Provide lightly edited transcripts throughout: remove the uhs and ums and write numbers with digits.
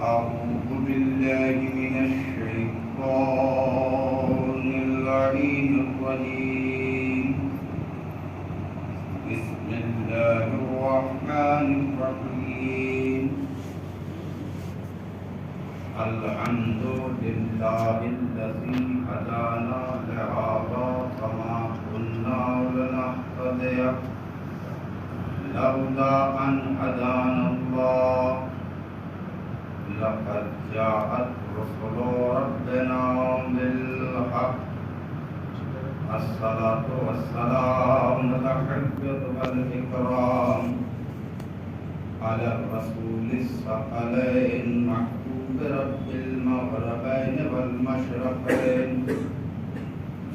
أعوذ بالله من الشيطان اللعين الرجيم بسم الله الرحمن الرحيم الحمد لله الذي هدانا لهذا وما كنا لنهتدي لولا أن هدانا الله لقد جاءت رسل ربنا بالحق الصلاة والسلام والتحية والإكرام على الرسول الثقلين محبوب رب المغربين والمشرقين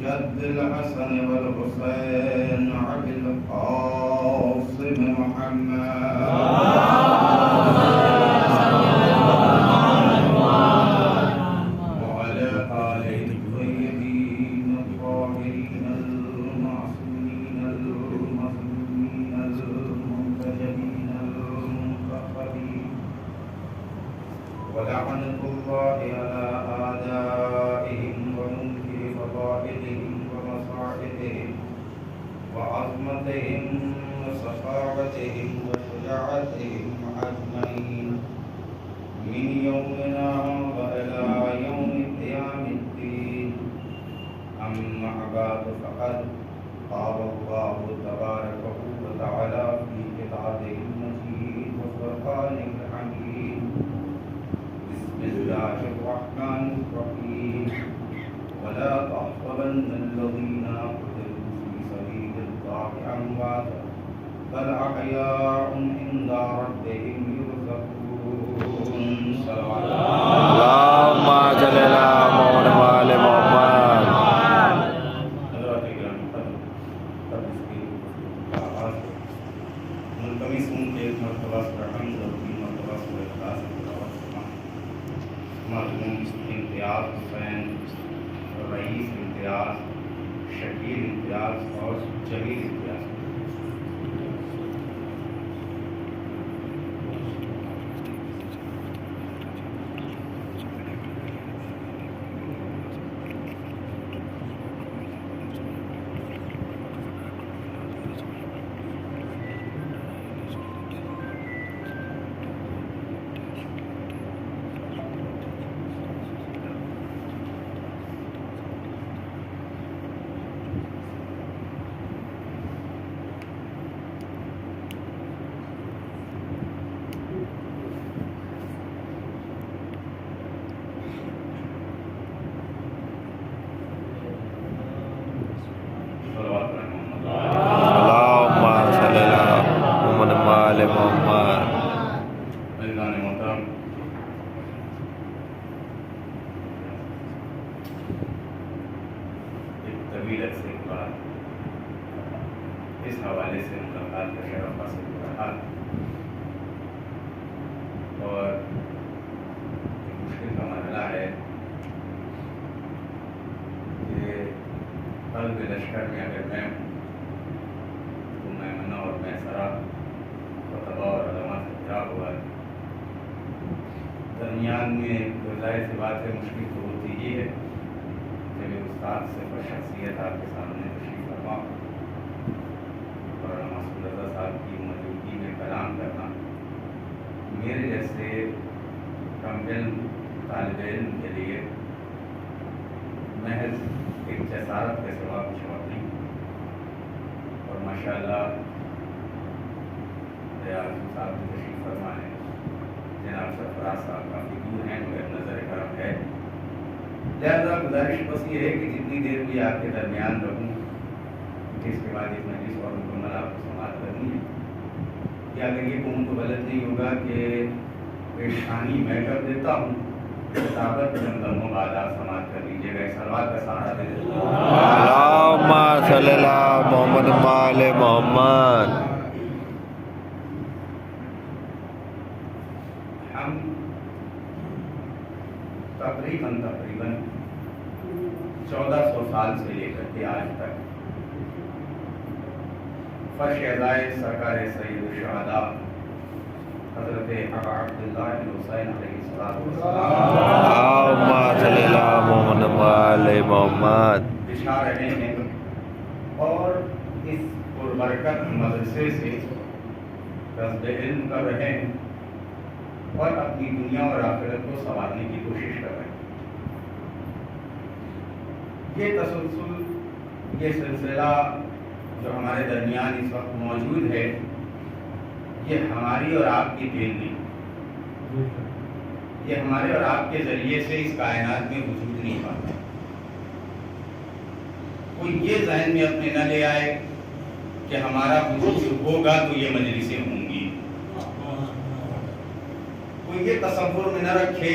جد الحسن والحسين أبي القاسم محمد ولعنة الله على أعدائهم ومنكر فضائلهم ومصائبهم وعظمتهم وسخاوتهم وشجاعتهم أجمعين من يومنا وإلى يوم قيام الدين أما بعد فقد قال الله تبارك وتعالى في كتابه المجيد وفرقانه الحميد بسم الله الرحمن الرحيم ولا تحسبن الذين قتلوا في سبيل الله أمواتا بل أحياء عند ربهم يرزقون اللهم صل على محمد وآل محمد. امتیاز حسین رئیس امتیاز شکیل امتیاز اور جمیل امتیاز اللهم صل على محمد وآل محمد. عزیزان محترم، ایک طویل عرصے کے بعد اس حوالے سے ملاقات کا شرف حاصل ہو رہا اور ایک مشکل کا مرحلہ ہے کہ قلب لشکر میں اگر میں ہوں تو میمنہ اور میسرہ فتبہ اور علامہ سے بھرا ہوا ہے. درمیان میں کوئی ظاہر سی بات ہے مشکل تو ہوتی ہی ہے جب ایک استاد سے پر شخصیت آپ کے سامنے تشریف فرما اور علامہ مسعود رضا صاحب کی موجودگی میں کلام کرنا میرے جیسے کم علم طالب علم کے لیے محض ایک جسارت کے سوا کچھ اور نہیں. اور ماشاءاللہ ریاض صاحب کی تشریف فرما ہے، جناب سرفراز صاحب کافی دور ہیں مگر نظر کرم ہے. لہذا گزارش بس یہ ہے کہ جتنی دیر بھی آپ کے درمیان رہوں کہ اس کے بعد اس مجلس اور مکمل آپ کو سماعت کرنی ہے. کہ اگر یہ کہوں تو غلط نہیں ہوگا کہ پیشانی میں کر دیتا ہوں، کتابت چند لمحوں بعد آپ سماعت کر لیجیے گا. سلوات کا سہارا دے دیتا ہوں. اللهم صل على محمد وآل محمد. ہم تقریباً 1400 سال سے لے کر کے آج تک فرش اعزائے سرکار سید الشہداء حضرت ابا عبداللہ بن حسین علیہ السلام اللہم صلی علی محمد وعلی محمد بچھا رہے ہیں اور اس پربرکت مدرسے سے رزق علم کر رہے ہیں اور اپنی دنیا اور آخرت کو سنوارنے کی کوشش کر رہے ہیں۔ یہ تسلسل، یہ سلسلہ جو ہمارے درمیان اس وقت موجود ہے، یہ ہماری اور آپ کی دین نہیں، یہ ہمارے اور آپ کے ذریعے سے اس کائنات میں وجود نہیں پاتا۔ کوئی یہ ذہن میں اپنے نہ لے آئے کہ ہمارا وجود ہوگا تو یہ مجلسیں ہوں گی، کوئی یہ تصور میں نہ رکھے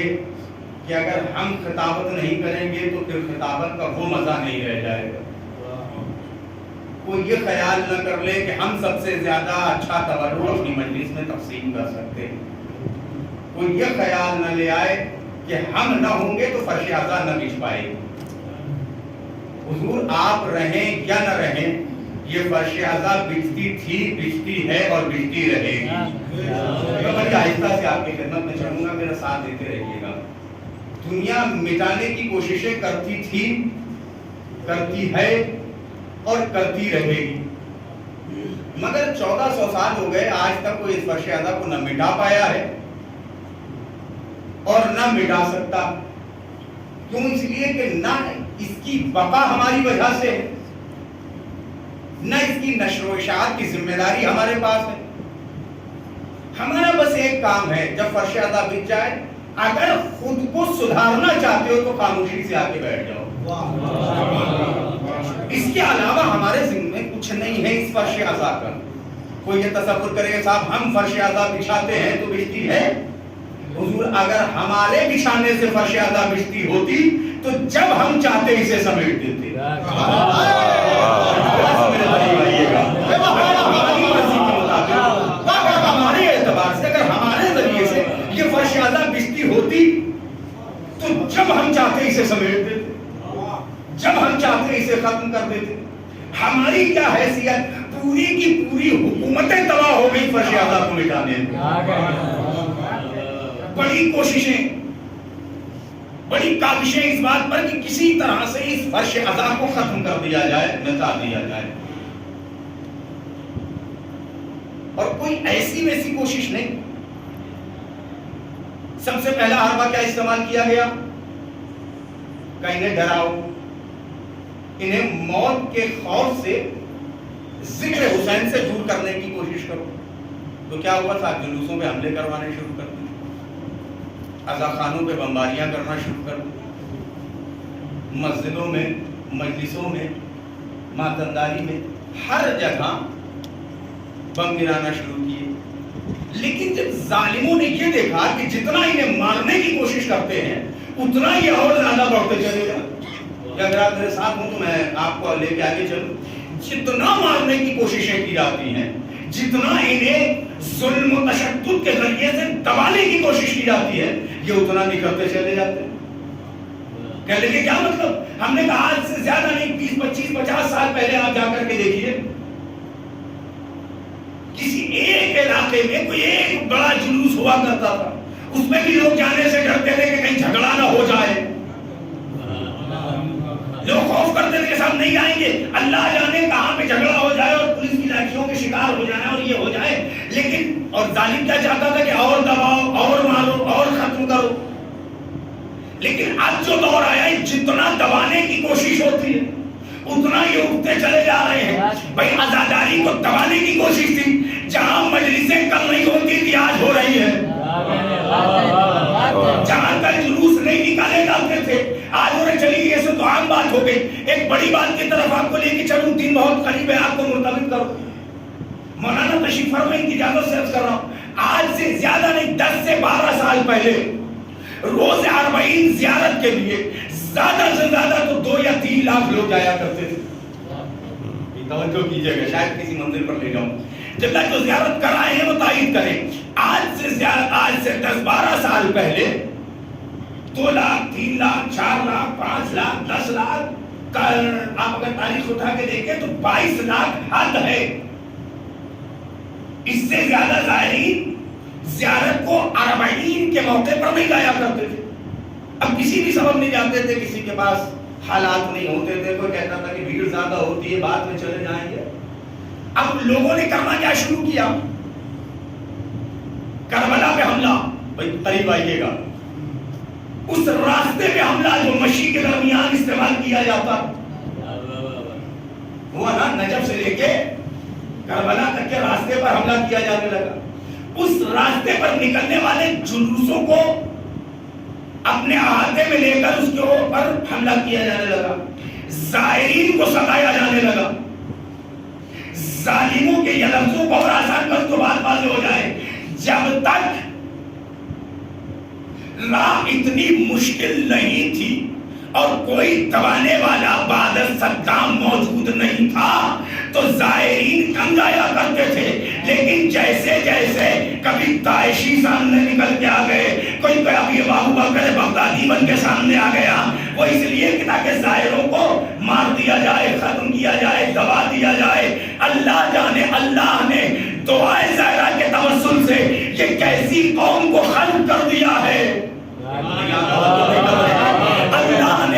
کہ اگر ہم خطابت نہیں کریں گے تو پھر خطابت کا وہ مزہ نہیں رہ جائے گا، کوئی یہ خیال نہ کر لے کہ ہم سب سے زیادہ اچھا تبرک اپنی مجلس میں تقسیم کر سکتے ہیں، کوئی یہ خیال نہ لے آئے کہ ہم نہ ہوں گے تو فرش اعضا نہ بچھ پائے گی۔ حضور آپ رہیں یا نہ رہیں، یہ فرش اعضا بچتی تھی، بچتی ہے اور بچتی رہے گی۔ میں بڑی آہستہ سے آپ کی خدمت میں چلوں گا، میرا ساتھ دیتے رہیے گا۔ دنیا مٹانے کی کوششیں کرتی تھی، کرتی ہے اور کرتی رہے گی، مگر 1400 سال ہو گئے، آج تک کوئی اس فرش اعضا کو نہ مٹا پایا ہے اور نہ مٹا سکتا۔ کیوں؟ اس لیے کہ نہ اس کی بقا ہماری وجہ سے ہے، نہ اس کی نشر و اشاعت کی ذمہ داری ہمارے پاس ہے۔ ہمارا بس ایک کام ہے، جب فرش اعضا بچ جائے، اگر خود کو سدھارنا چاہتے ہو تو خاموشی سے آ کے بیٹھ جاؤ، اس کے علاوہ ہمارے ذمہ میں کچھ نہیں ہے اس فرش اعضا کا۔ کوئی یہ تصور کرے کہ صاحب ہم فرش اعضا بچھاتے ہیں تو بچتی ہے؟ حضور اگر ہمارے بچھانے سے فرش اعضا بچتی ہوتی تو جب ہم چاہتے اسے سمیٹ دیتے۔ ہمارے اعتبار سے اگر ہمارے ذریعے سے یہ فرش اعضا بچتی ہوتی تو جب ہم چاہتے اسے سمیٹ دیتے، جب ہم چاہتے اسے ختم کر دیتے۔ ہماری کیا حیثیت؟ پوری کی پوری حکومتیں تباہ ہو گئی فرش اعضا کو مٹانے میں۔ بڑی کوششیں، بڑی کاوشیں اس بات پر کہ کسی طرح سے اس فرش اعضا کو ختم کر دیا جائے، مٹا دیا جائے، اور کوئی ایسی ویسی کوشش نہیں۔ سب سے پہلا حربہ کیا استعمال کیا گیا کہ انہیں ڈراؤ، انہیں موت کے خوف سے ذکر حسین سے دور کرنے کی کوشش کرو۔ تو کیا ہوا؟ صاحب جلوسوں پہ حملے کروانے شروع کر دیے، عزا خانوں پہ بمباریاں کرنا شروع کر دی، مسجدوں میں، مجلسوں میں، ماتنداری میں، ہر جگہ بم گرانا شروع کیے۔ لیکن جب ظالموں نے یہ دیکھا کہ جتنا انہیں مارنے کی کوشش کرتے ہیں اتنا یہ اور زیادہ بڑھتے چلے گا، کہ اگر آپ میرے ساتھ ہوں تو میں آپ کو لے کے آگے چلوں، جتنا مارنے کی کوششیں کی جاتی ہیں، جتنا انہیں ظلم و تشدد کے ذریعے سے دبانے کی کوشش کی جاتی ہے، یہ اتنا نکلتے چلے جاتے ہیں۔ کہنے کے کیا مطلب؟ ہم نے کہا آج سے زیادہ نہیں، 20 25 50 سال پہلے آپ جا کر کے دیکھیے، کسی ایک علاقے میں کوئی ایک بڑا جلوس ہوا کرتا تھا، اس میں بھی لوگ جانے سے ڈرتے تھے کہ کہیں جھگڑا نہ ہو جائے، لوگ خوف کرتے تھے کہ صاحب نہیں آئیں گے، اللہ جانے کہاں پہ جھگڑا ہو جائے اور پولیس کی لاٹھیوں کے شکار ہو جائے اور یہ ہو جائے۔ لیکن اور ظالم کیا چاہتا تھا کہ اور دباؤ، اور مارو، اور ختم کرو۔ لیکن اب جو دور آیا ہے، جتنا دبانے کی کوشش ہوتی ہے اتنا یہ اٹھتے چلے جا رہے ہیں۔ بھائی عزاداری کو دبانے کی کوشش تھی، جہاں مجلسیں کل نہیں ہوتی تھی آج ہو رہی ہے، جہاں تک جلوس نہیں نکالے جاتے تھے آج ہو رہے۔ چلیے یہ تو عام بات ہو گئی، ایک بڑی بات کی طرف آپ کو لے کے چلوں، دن بہت قریب ہے، آپ کو مرتبط کرو۔ مولانا تشریف فرمائیں کی اجازت سے عرض کر رہا ہوں، آج سے زیادہ نہیں 10 سے 12 سال پہلے روز 40 زیارت کے لیے زیادہ سے زیادہ تو 2 یا 3 لاکھ لوگ جایا کرتے تھے۔ توجہ کیجئے گا، شاید کسی منزل پر لے جاؤں، جب تک جو زیارت کرائے ہیں وہ تائید کریں۔ آج سے 10-12 سال پہلے 2 لاکھ 3 لاکھ 4 لاکھ 5 لاکھ 10 لاکھ آپ اگر تاریخ اٹھا کے دیکھیں تو 22 لاکھ حد ہے۔ اس سے زیادہ زائرین زیارت کو اربعین کے موقع پر نہیں جایا کرتے تھے. اب کسی بھی سبب نہیں جاتے تھے, کسی کے پاس حالات نہیں ہوتے تھے, کوئی کہتا تھا کہ بھیڑ زیادہ ہوتی ہے بعد میں چلے جائیں گے. اب لوگوں نے کرنا کیا شروع کیا؟ کربلا پہ حملہ, بھائی قریب آئیے گا. اس راستے پہ حملہ جو مشی کے درمیان استعمال کیا جاتا ہوا نا, نجف سے لے کے کربلا تک کے راستے پر حملہ کیا جانے لگا. اس راستے پر نکلنے والے جلوسوں کو اپنے احاطے میں لے کر اس کے اوپر حملہ کیا جانے لگا. زائرین کو ستایا جانے لگا. ظالموں کے یہ لفظوں کو اور آسان کر تو بات واضح ہو جائے, جب تک راہ اتنی مشکل نہیں تھی اور کوئی دبانے والا بعد صدام موجود نہیں تھا تو زائرین کم جایا کرتے تھے. لیکن جیسے جیسے کبھی داعشی سامنے نکل کے آ گئے, کوئی ابھی ابو بکر بغدادی بن کے سامنے آ گیا, وہ اس لیے کہ تاکہ زائروں کو مار دیا جائے, ختم کیا جائے, دبا دیا جائے. اللہ جانے اللہ نے دعائے زائرہ کے توسل سے یہ کیسی قوم کو خلق کر دیا ہے.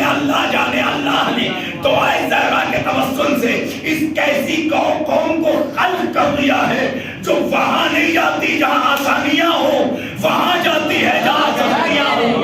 اللہ جانے اللہ نے دعائے زائرہ کے توسل سے اس کیسی قوم کو خلق کر دیا ہے جو وہاں نہیں جاتی جہاں آسانیاں ہو, وہاں جاتی ہے جہاں سختیاں ہو.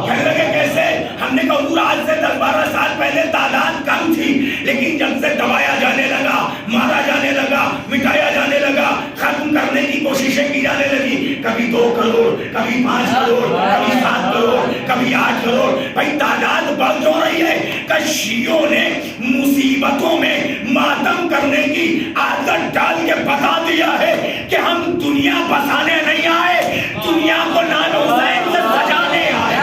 کہنے لگے کیسے؟ ہم نے کہا حضور آج سے 10-12 سال پہلے تعداد کم تھی, لیکن جب سے دبایا جانے لگا, مارا جانے لگا, مٹایا جانے لگا, ختم کرنے کی کوششیں کی جانے لگی, کبھی 2 کروڑ, کبھی 5 کروڑ, کبھی 7 کروڑ, کبھی 8 کروڑ. بھائی تعداد بڑھ جو رہی ہے کہ شیعوں نے مصیبتوں میں ماتم کرنے کی عادت ڈال کے بتا دیا ہے کہ ہم دنیا بسانے نہیں آئے, دنیا کو نان حسین سے سجانے آئے.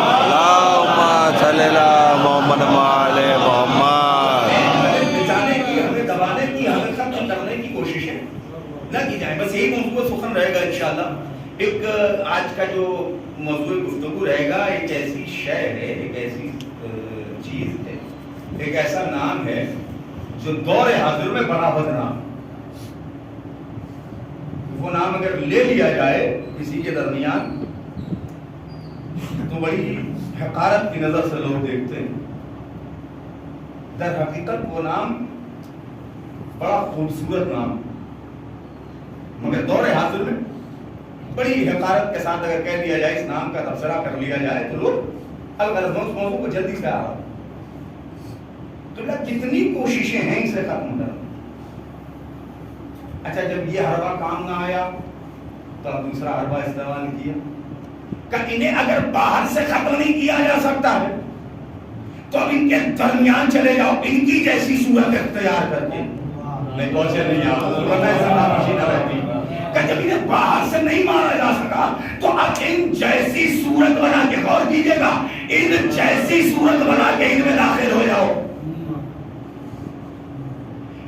اللہم صلی علی محمد وعلی محمد. بچانے کی, ہمیں دبانے کی, ہمیں ختم کرنے کی کوششیں نہ کی جائیں. بس یہی موضوع سخن رہے گا انشاءاللہ. ایک آج کا جو موضوع گفتگو رہے گا, ایک ایسی شے ہے, ایک ایسی چیز ہے, ایک ایسا نام ہے جو دور حاضر میں بڑا بدنام. وہ نام اگر لے لیا جائے کسی کے درمیان تو بڑی حقارت کی نظر سے لوگ دیکھتے ہیں. در حقیقت وہ نام بڑا خوبصورت نام, مگر دور حاضر میں بڑی حقارت کے ساتھ اگر کہہ دیا جائے, اس نام کا تبصرہ کر لیا جائے تو لوگ الغرض موضوع کو جلدی سے آ رہا. تو کتنی کوششیں ہیں اسے ختم کرنے. اچھا جب یہ حربہ کام نہ آیا تو اب دوسرا حربہ استعمال کیا کہ انہیں اگر باہر سے ختم نہیں کیا جا سکتا ہے تو اب ان کے درمیان چلے جاؤ, ان کی جیسی صورت اختیار کر کے. نہیں پہنچے نہیں آپ کہ جب انہیں باہر سے نہیں مارا جا سکا تو اب ان جیسی صورت بنا کے, غور کیجئے گا, ان جیسی صورت بنا کے ان میں داخل ہو جاؤ.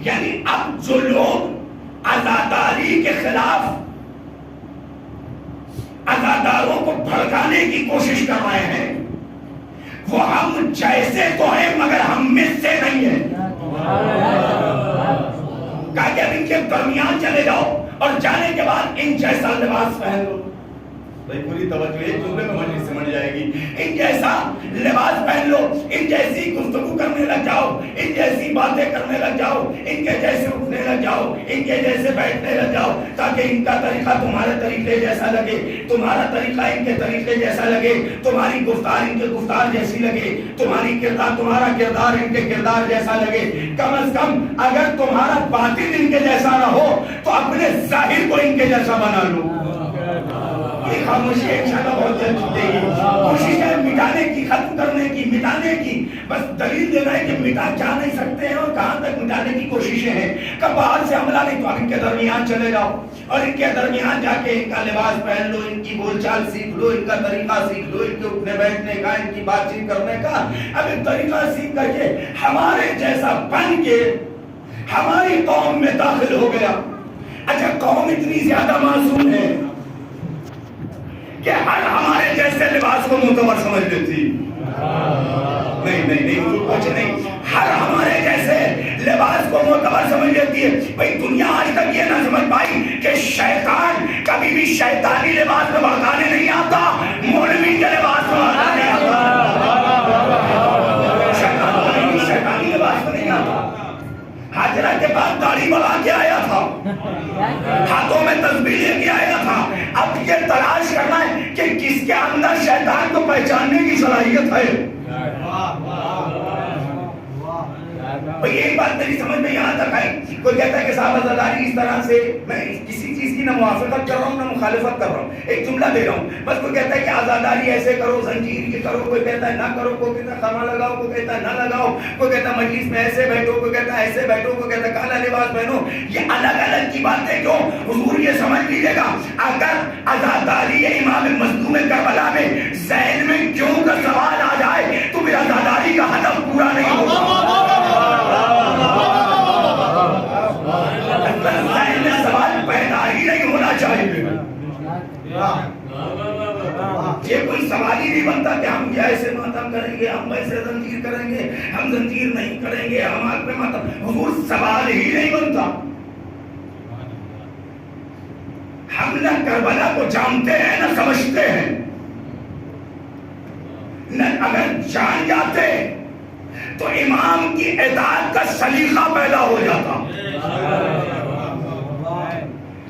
یعنی اب جو لوگ عزاداری کے خلاف عزاداروں کو بھڑکانے کی کوشش کر رہے ہیں, وہ ہم جیسے تو ہیں مگر ہم میں سے نہیں ہیں. کہا کہ اب ان کے درمیان چلے جاؤ اور جانے کے بعد ان جیسا لباس پہن لو. بھائی پوری توجہ ایک جملے میں مجلس سمجھ جائے گی. ان جیسا لباس پہن لو, ان جیسی گفتگو کرنے لگ جاؤ, ان جیسی باتیں کرنے لگ جاؤ, ان کے جیسے اٹھنے لگ جاؤ, ان کے جیسے بیٹھنے لگ جاؤ, تاکہ ان کا طریقہ تمہارے طریقے جیسا لگے, تمہارا طریقہ ان کے طریقے جیسا لگے, تمہاری گفتار ان کے گفتار جیسی لگے, تمہاری کردار تمہارا کردار ان کے کردار جیسا لگے. کم از کم اگر تمہارا باطن ان کے جیسا نہ ہو تو اپنے ظاہر کو ان کے جیسا بنا لو. خاموشی انشاءاللہ بہت جلد چھوٹے گی. کوشش ہے مٹانے کی, ختم کرنے کی, مٹانے کی. بس دلیل دینا ہے کہ مٹا جا نہیں سکتے ہیں اور کہاں تک مٹانے کی کوششیں ہیں. کب باہر سے حملہ نہیں تو اب ان کے درمیان چلے جاؤ اور ان کے درمیان جا کے ان کا لباس پہن لو, ان کی بول چال سیکھ لو, ان کا طریقہ سیکھ لو, ان کے اٹھنے بیٹھنے کا, ان کی بات چیت کرنے کا. اب ایک طریقہ سیکھ کر کے ہمارے جیسا بن کے ہماری قوم میں داخل ہو گیا. اچھا قوم اتنی زیادہ معصوم ہے کہ ہر ہمارے جیسے لباس کو معتبر سمجھ لیتی. نہیں نہیں نہیں کچھ نہیں, ہر ہمارے جیسے لباس کو معتبر سمجھ لیتی ہے. بھائی دنیا آج تک یہ نہ سمجھ پائی کہ شیطان کبھی بھی شیطانی لباس میں بہکانے نہیں آتا، مولوی کے لباس میں بہکانے آتا، شیطانی لباس میں نہیں آتا۔ حاجرہ کے بعد داڑھی بڑھا کے آیا تھا، ہاتھوں میں تسبیح لے کے آیا تھا۔ اب یہ تلاش کرنا ہے کہ کس کے اندر شیطان کو پہچاننے کی صلاحیت ہے۔ بھئی ایک بات میری سمجھ میں یہاں تک ہے، کوئی کہتا ہے کہ صاحب عزاداری اس طرح سے، میں کسی چیز کی نہ موافقت کر رہا ہوں نہ مخالفت کر رہا ہوں، ایک جملہ دے رہا ہوں، بس کوئی کہتا ہے کہ عزاداری ایسے کرو، زنجیر یہ کرو، کوئی کہتا ہے نہ کرو، کوئی کہتا ہے خیمہ لگاؤ، کوئی کہتا ہے نہ لگاؤ، کوئی کہتا ہے مجلس میں ایسے بیٹھو، کوئی کہتا ہے ایسے بیٹھو، کوئی کہتا ہے کالا لباس پہنو۔ یہ الگ الگ کی باتیں کیوں؟ حضور یہ سمجھ لیجیے گا، اگر عزاداری امام مظلوم کربلا میں ذہن میں کیوں کا سوال آ جائے تو پھر عزاداری کا ہدف پورا نہیں ہوگا۔ ذہن میں سوال پیدا ہی نہیں ہونا چاہیے، یہ کوئی سوال ہی نہیں بنتا کہ ہم ایسے ماتم کریں گے، ہم ایسے زنجیر کریں گے، ہم زنجیر نہیں کریں گے، ہم آگ پہ ماتم، حضور سوال ہی نہیں بنتا۔ ہم نہ کربلا کو جانتے ہیں نہ سمجھتے ہیں، نہ اگر جان جاتے تو امام کی اطاعت کا سلیقہ پیدا ہو جاتا۔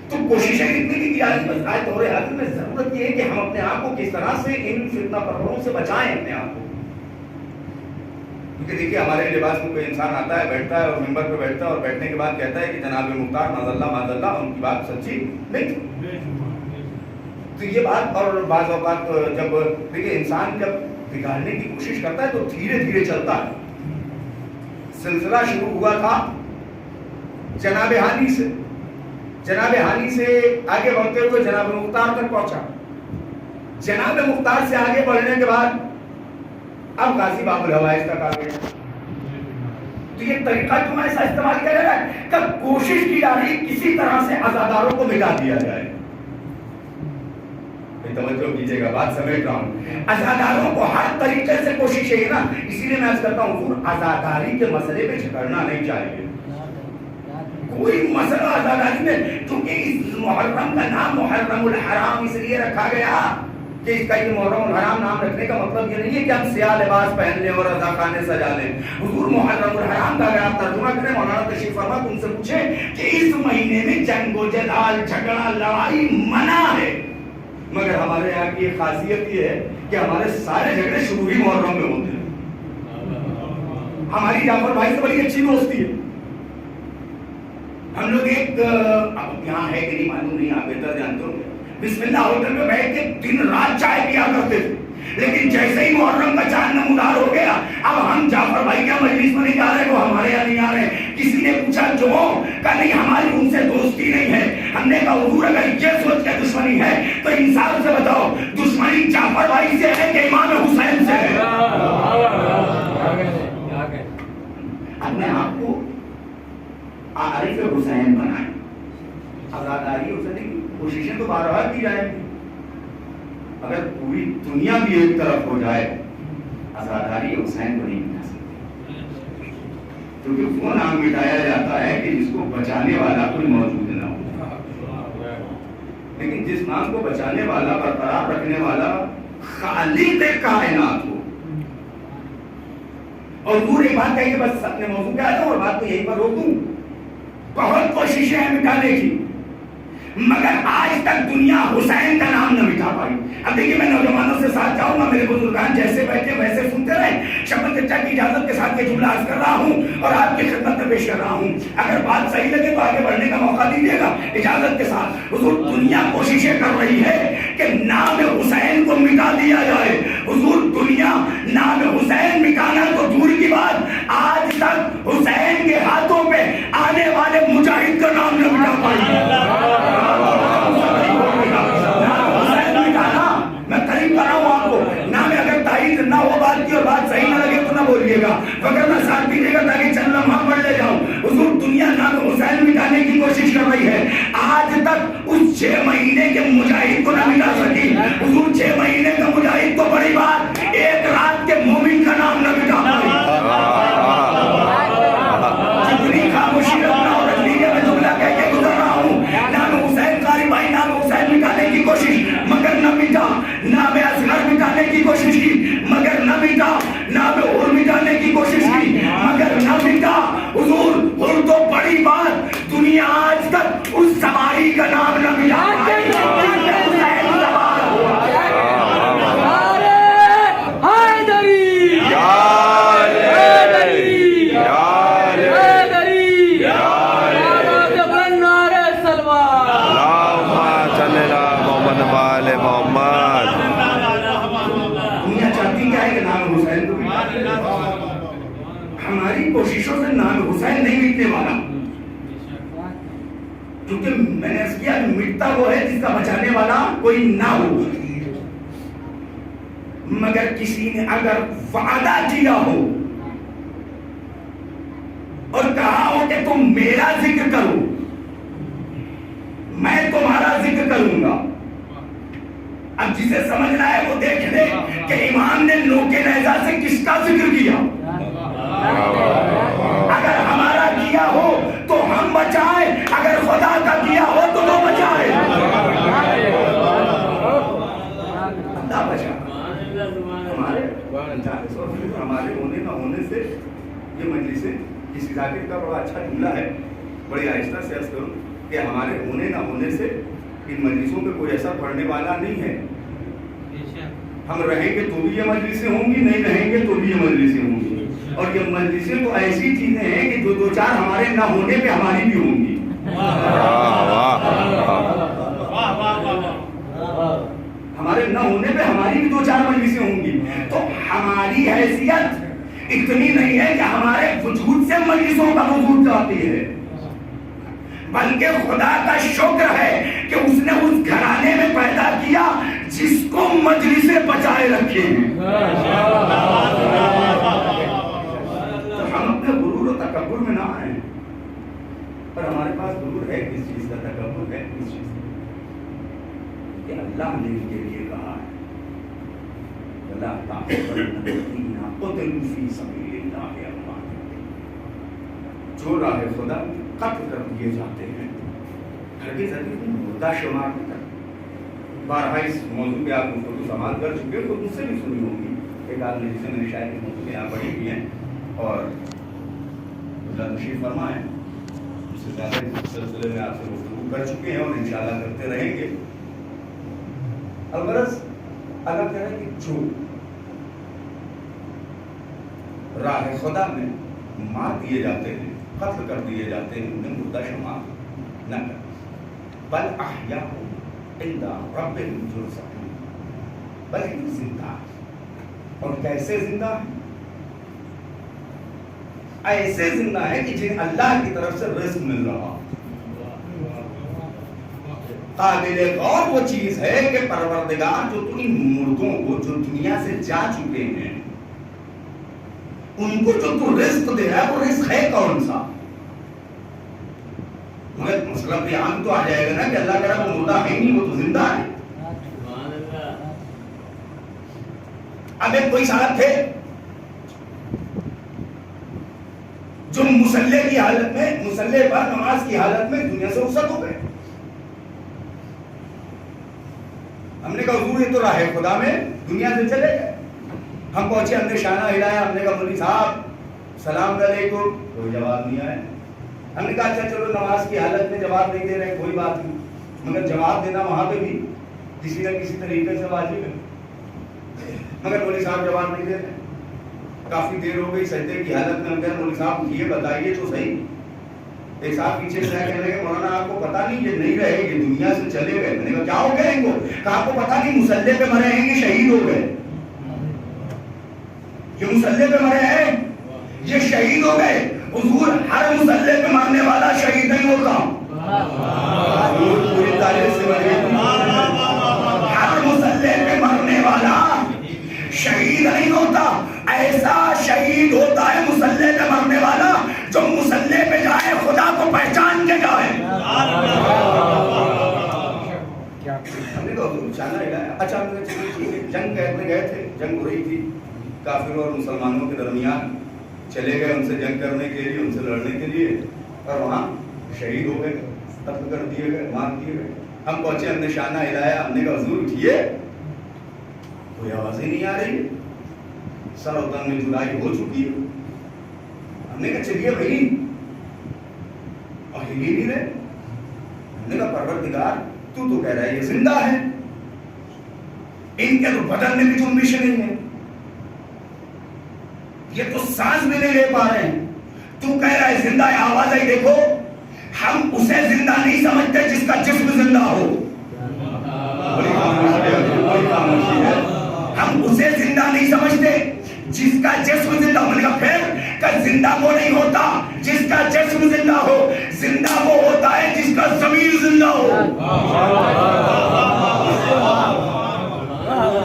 تو کوششیں اتنی کی جا رہی، بس آئے دور حاضر میں ضرورت یہ ہے کہ ہم اپنے آپ کو کس طرح سے ان فتنہ پروروں سے بچائیں اپنے آپ کو۔ کیونکہ دیکھیے ہمارے لباس میں کوئی انسان آتا ہے، بیٹھتا ہے اور ممبر پہ بیٹھتا ہے اور بیٹھنے کے بعد کہتا ہے کہ جناب مختار معاذ اللہ ان کی بات سچی نہیں تھی۔ تو یہ بات، اور بعض اوقات جب دیکھیے انسان جب بگاڑنے کی کوشش کرتا ہے تو دھیرے دھیرے چلتا ہے۔ سلسلہ شروع ہوا تھا جناب ہانی سے آگے بڑھتے ہوئے جناب مختار تک پہنچا۔ جناب مختار سے آگے بڑھنے کے بعد اب غازی باب الحوائج تک آ گیا۔ تو یہ طریقہ کیوں ایسا استعمال کیا جا رہا ہے کہ کوشش کی جا رہی کسی طرح سے عزاداروں کو مٹا دیا جائے۔ توجہ کیجیے گا، بات سمجھ رہا ہوں۔ عزاداروں کو ہر طریقے سے کوشش ہے نا، اسی لیے میں عرض کرتا ہوں حضور عزاداری کے مسئلے پہ جھگڑنا نہیں چاہیے۔ کوئی مسئلہ عزاداری میں، کیونکہ اس محرم کا نام محرم الحرام اس لیے رکھا گیا کہ اس کا یہ محرم الحرام نام رکھنے کا مطلب یہ نہیں ہے کہ ہم سیاہ لباس پہن لیں اور رضا خانے سجا لیں۔ حضور محرم الحرام کا اگر آپ ترجمہ کریں، مولانا تشریف فرما تو ان سے پوچھیں کہ اس مہینے میں جنگ و جدال، جھگڑا، لڑائی منع ہے، مگر ہمارے یہاں کی خاصیت یہ ہے کہ ہمارے سارے جھگڑے شروع ہی محرم میں ہوتے ہیں۔ ہماری جعفر بھائی سے بڑی اچھی دوستی ہے۔ ہم لوگ ایک اب یہاں ہے کہ نہیں معلوم نہیں، آپ بہتر جانتے ہوں گے، بسم اللہ ہوٹل میں بیٹھ کے دن رات چائے پیا کرتے تھے، لیکن جیسے ہی محرم کا چاند نمودار ہو گیا، اب ہم جعفر بھائی کیا مجلس میں نہیں جا رہے، وہ ہمارے یہاں نہیں آ رہے۔ کسی نے پوچھا جو کہ نہیں ہماری ان سے دوستی نہیں ہے۔ ہم نے کہا حضور اگر یہ سوچ کے دشمنی ہے تو انصاف سے بتاؤ، دشمنی جعفر بھائی سے ہے کہ امام حسین سے ہے؟ اپنے آپ کو عارف حسین بنائیں، عزاداری حسین کی کوششیں تو بارہا کی جائیں گی۔ اگر پوری دنیا بھی ایک طرف ہو جائے، عزاداری حسین کو نہیں مٹا سکتی، کیونکہ وہ نام مٹایا جاتا ہے کہ جس کو بچانے والا کوئی موجود نہ ہو، لیکن جس نام کو بچانے والا، برقرار رکھنے والا خالق کائنات ہو۔ اور دور ایک بات کہیں گے، بس اپنے موضوع پہ آ جاؤں اور بات کو یہیں پر روک دوں۔ بہت کوششیں ہیں مٹانے کی، مگر آج تک دنیا حسین کا نام نہ مٹا پائی۔ اب دیکھیے میں نوجوانوں سے ساتھ جاؤں گا، میرے بزرگان جیسے بیٹھے ویسے سنتے رہے۔ شبت چچا کی اجازت کے ساتھ یہ جملہ عرض کر رہا ہوں اور آپ کی خدمت میں پیش کر رہا ہوں، اگر بات صحیح لگے تو آگے بڑھنے کا موقع دیجیے گا اجازت کے ساتھ۔ حضور دنیا کوششیں کر رہی ہے کہ نام حسین کو مٹا دیا جائے۔ حضور دنیا نام حسین مٹانا تو دور کی بات، آج تک حسین کے ہاتھوں پہ آنے والے مجاہد کا نام نہ مٹا پائی۔ میں قریب کر رہا ہوں آپ کو، نہ میں اگر تائید نہ ہو بات کی اور بات صحیح نہ لگے تو نہ بولیے گا، مگر میں ساتھ دیجیے گا تاکہ چند لمحہ پڑھ لے جاؤں۔ حضور دنیا نام حسین مٹانے کی کوشش کر رہی ہے، آج تک اس 6 مہینے کے مجاہد کو نہ مٹا سکی۔ حضور 6 مہینے کا مجاہد تو بڑی بات، ایک رات کے مومن کا نام نہ مٹا پائی۔ جتنی خاموشی رکھنا اور رکھ لیجیے، میں جملہ نام اصغر مٹانے کی کوشش کی مگر نہ مٹا، نام حر مٹانے کی کوشش کی مگر نہ مٹا۔ حضور حر تو بڑی بات، دنیا آج تک اس سواری کا نام نہ مٹا پائی۔ ہماری کوششوں سے نام حسین نہیں مٹنے والا، کیونکہ میں نے عرض کیا مٹتا وہ ہے جس کا بچانے والا کوئی نہ ہو۔ مگر کسی نے اگر وعدہ کیا ہو اور کہا ہو کہ تم میرا ذکر کرو میں تمہارا ذکر کروں گا، اب جسے سمجھنا ہے وہ دیکھ لے کہ امام نے نوکے نیزہ سے کس کا ذکر کیا۔ اگر ہمارا کیا ہو تو ہم بچائیں، اگر خدا کا کیا ہو تو وہ بچائے۔ اللہ بچا۔ ہمارے ہونے نہ ہونے سے یہ مجلسیں، اس ذاکر کا بڑا اچھا جملہ ہے، بڑی آہستہ سے عرض کروں کہ ہمارے ہونے نہ ہونے سے ان مجلسوں پہ کوئی اثر پڑنے والا نہیں ہے۔ ہم رہیں گے تو بھی یہ مجلسیں ہوں گی، نہیں رہیں گے تو بھی یہ مجلسیں ہوں گی، اور یہ مجلسیں تو ایسی چیزیں ہیں کہ جو دو چار ہمارے نہ ہونے پہ ہماری بھی ہوں گی۔ ہمارے نہ ہونے پہ ہماری بھی دو چار مجلسیں ہوں گی، تو ہماری حیثیت اتنی نہیں ہے کہ ہمارے وجود سے مجلسوں کا وجود چاہتی ہے، بلکہ خدا کا شکر ہے کہ اس نے اس گھرانے میں پیدا کیا جس کو مجلسیں بچائے رکھے ہیں۔ ہم اپنے غرور و تکبر میں نہ آئیں، پر ہمارے پاس غرور ہے کس چیز کا، تکبر ہے کس چیز کا، کہ اللہ نے ان کے لیے کہا ہے اللہ جو راہ خدا قتل کر دیے جاتے ہیں، ہرگز مردہ شمار نہیں کرتے۔ بارہا اس موضوع پہ آپ گفتگو سماعت کر چکے ہو، تو مجھ سے بھی سنی ہوگی ایک آدمی جسے میں نے شاید اس موضوع پہ یہاں پڑھی ہوئی ہیں اور اللہ تشریف فرمائے، اس سے زیادہ اس سلسلے میں آپ سے گفتگو کر چکے ہیں اور انشاءاللہ کرتے رہیں گے۔ الغرض اللہ کہہ رہا ہے کہ جو راہ خدا میں مار دیے جاتے ہیں، قتل کر دیے جاتے ہیں، انہیں مردہ شمار نہ کر، بل احیاء عند ربهم یرزقون، بلکہ زندہ ہے۔ اور کیسے زندہ ہے؟ ایسے زندہ ہے کہ جن اللہ کی طرف سے رزق مل رہا۔ قابل غور وہ چیز ہے کہ پروردگار جو ان مردوں کو جو دنیا سے جا چکے ہیں ان کو جو تو رزق دے رہا ہے وہ رزق ہے کون سا؟ مگر مسئلہ بیان تو آ جائے گا نا کہ اللہ کہہ رہا وہ مردہ ہے نہیں، وہ تو زندہ ہے۔ اب ایک کوئی صاحب تھے جو مصلی کی حالت میں، مصلی پر نماز کی حالت میں دنیا سے رخصت ہو گئے۔ ہم نے کہا حضور یہ تو راہ خدا میں دنیا سے چلے گئے۔ ہم پہنچے، ہم نے شانہ ہلایا، ہم نے کہا مولوی صاحب سلام علیکم، کوئی جواب نہیں آیا۔ ہم نے کہا اچھا چلو نماز کی حالت میں جواب نہیں دے رہے کوئی بات نہیں، مگر جواب دینا وہاں پہ بھی کسی نہ کسی طریقے سے واجب ہے۔ مگر مولوی صاحب جواب نہیں دے رہے، کافی دیر ہو گئی سجدے کی حالت میں۔ ہم کہہ مولوی صاحب یہ بتائیے تو صحیح۔ ایک صاحب پیچھے سے کہنے لگے مولانا آپ کو پتا نہیں یہ نہیں رہے، یہ دنیا سے چلے گئے۔ میں نے کہا کیا ہو گئے ان کو؟ کہا آپ کو پتا نہیں مصلی پہ مرے ہیں کہ شہید ہو گئے؟ یہ مصلی پہ مرے ہیں، یہ شہید ہو گئے۔ حضور ہر مصلی پہ مرنے والا شہید نہیں ہوتا۔ پوری تاریخ سے بڑھے ہر مصلی پہ مرنے والا شہید نہیں ہوتا، ایسا شہید ہوتا ہے مصلی پہ مرنے والا جو مصلی پہ جائے خدا کو پہچان کے جائے۔ ہم نے کہا حضور شانہ ہلایا، اچھا ہم نے جنگ کرنے گئے تھے، جنگ ہو رہی تھی کافروں اور مسلمانوں کے درمیان، چلے گئے ان سے جنگ کرنے کے لیے، ان سے لڑنے کے لیے، اور وہاں شہید ہو گئے، قتل کر دیے گئے، مار دیے گئے۔ ہم پہنچے، ہم نے شانہ ہلایا، ہم نے کہا حضور اٹھیے، کوئی آواز ہی نہیں آ رہی ہے، سر اتن میں جدائی ہو چکی ہے. ہم نے کہا چلیے بھائی، اور ہل ہی نہیں رہے. ہم نے کہا پروردگار تو کہہ رہا ہے یہ زندہ ہے، ان کے تو بدن میں بھی جنبش نہیں ہے، یہ تو سانس بھی نہیں لے پا رہے ہیں، تو کہہ رہا ہے زندہ ہے. آواز آئی دیکھو، ہم اسے زندہ نہیں سمجھتے جس کا جسم زندہ ہو. ہم اسے زندہ نہیں سمجھتے جس کا جسم زندہ ہو. میں نے کہا پھر کہ زندہ وہ نہیں ہوتا جس کا جسم زندہ ہو، زندہ وہ ہوتا ہے جس کا ضمیر زندہ ہو.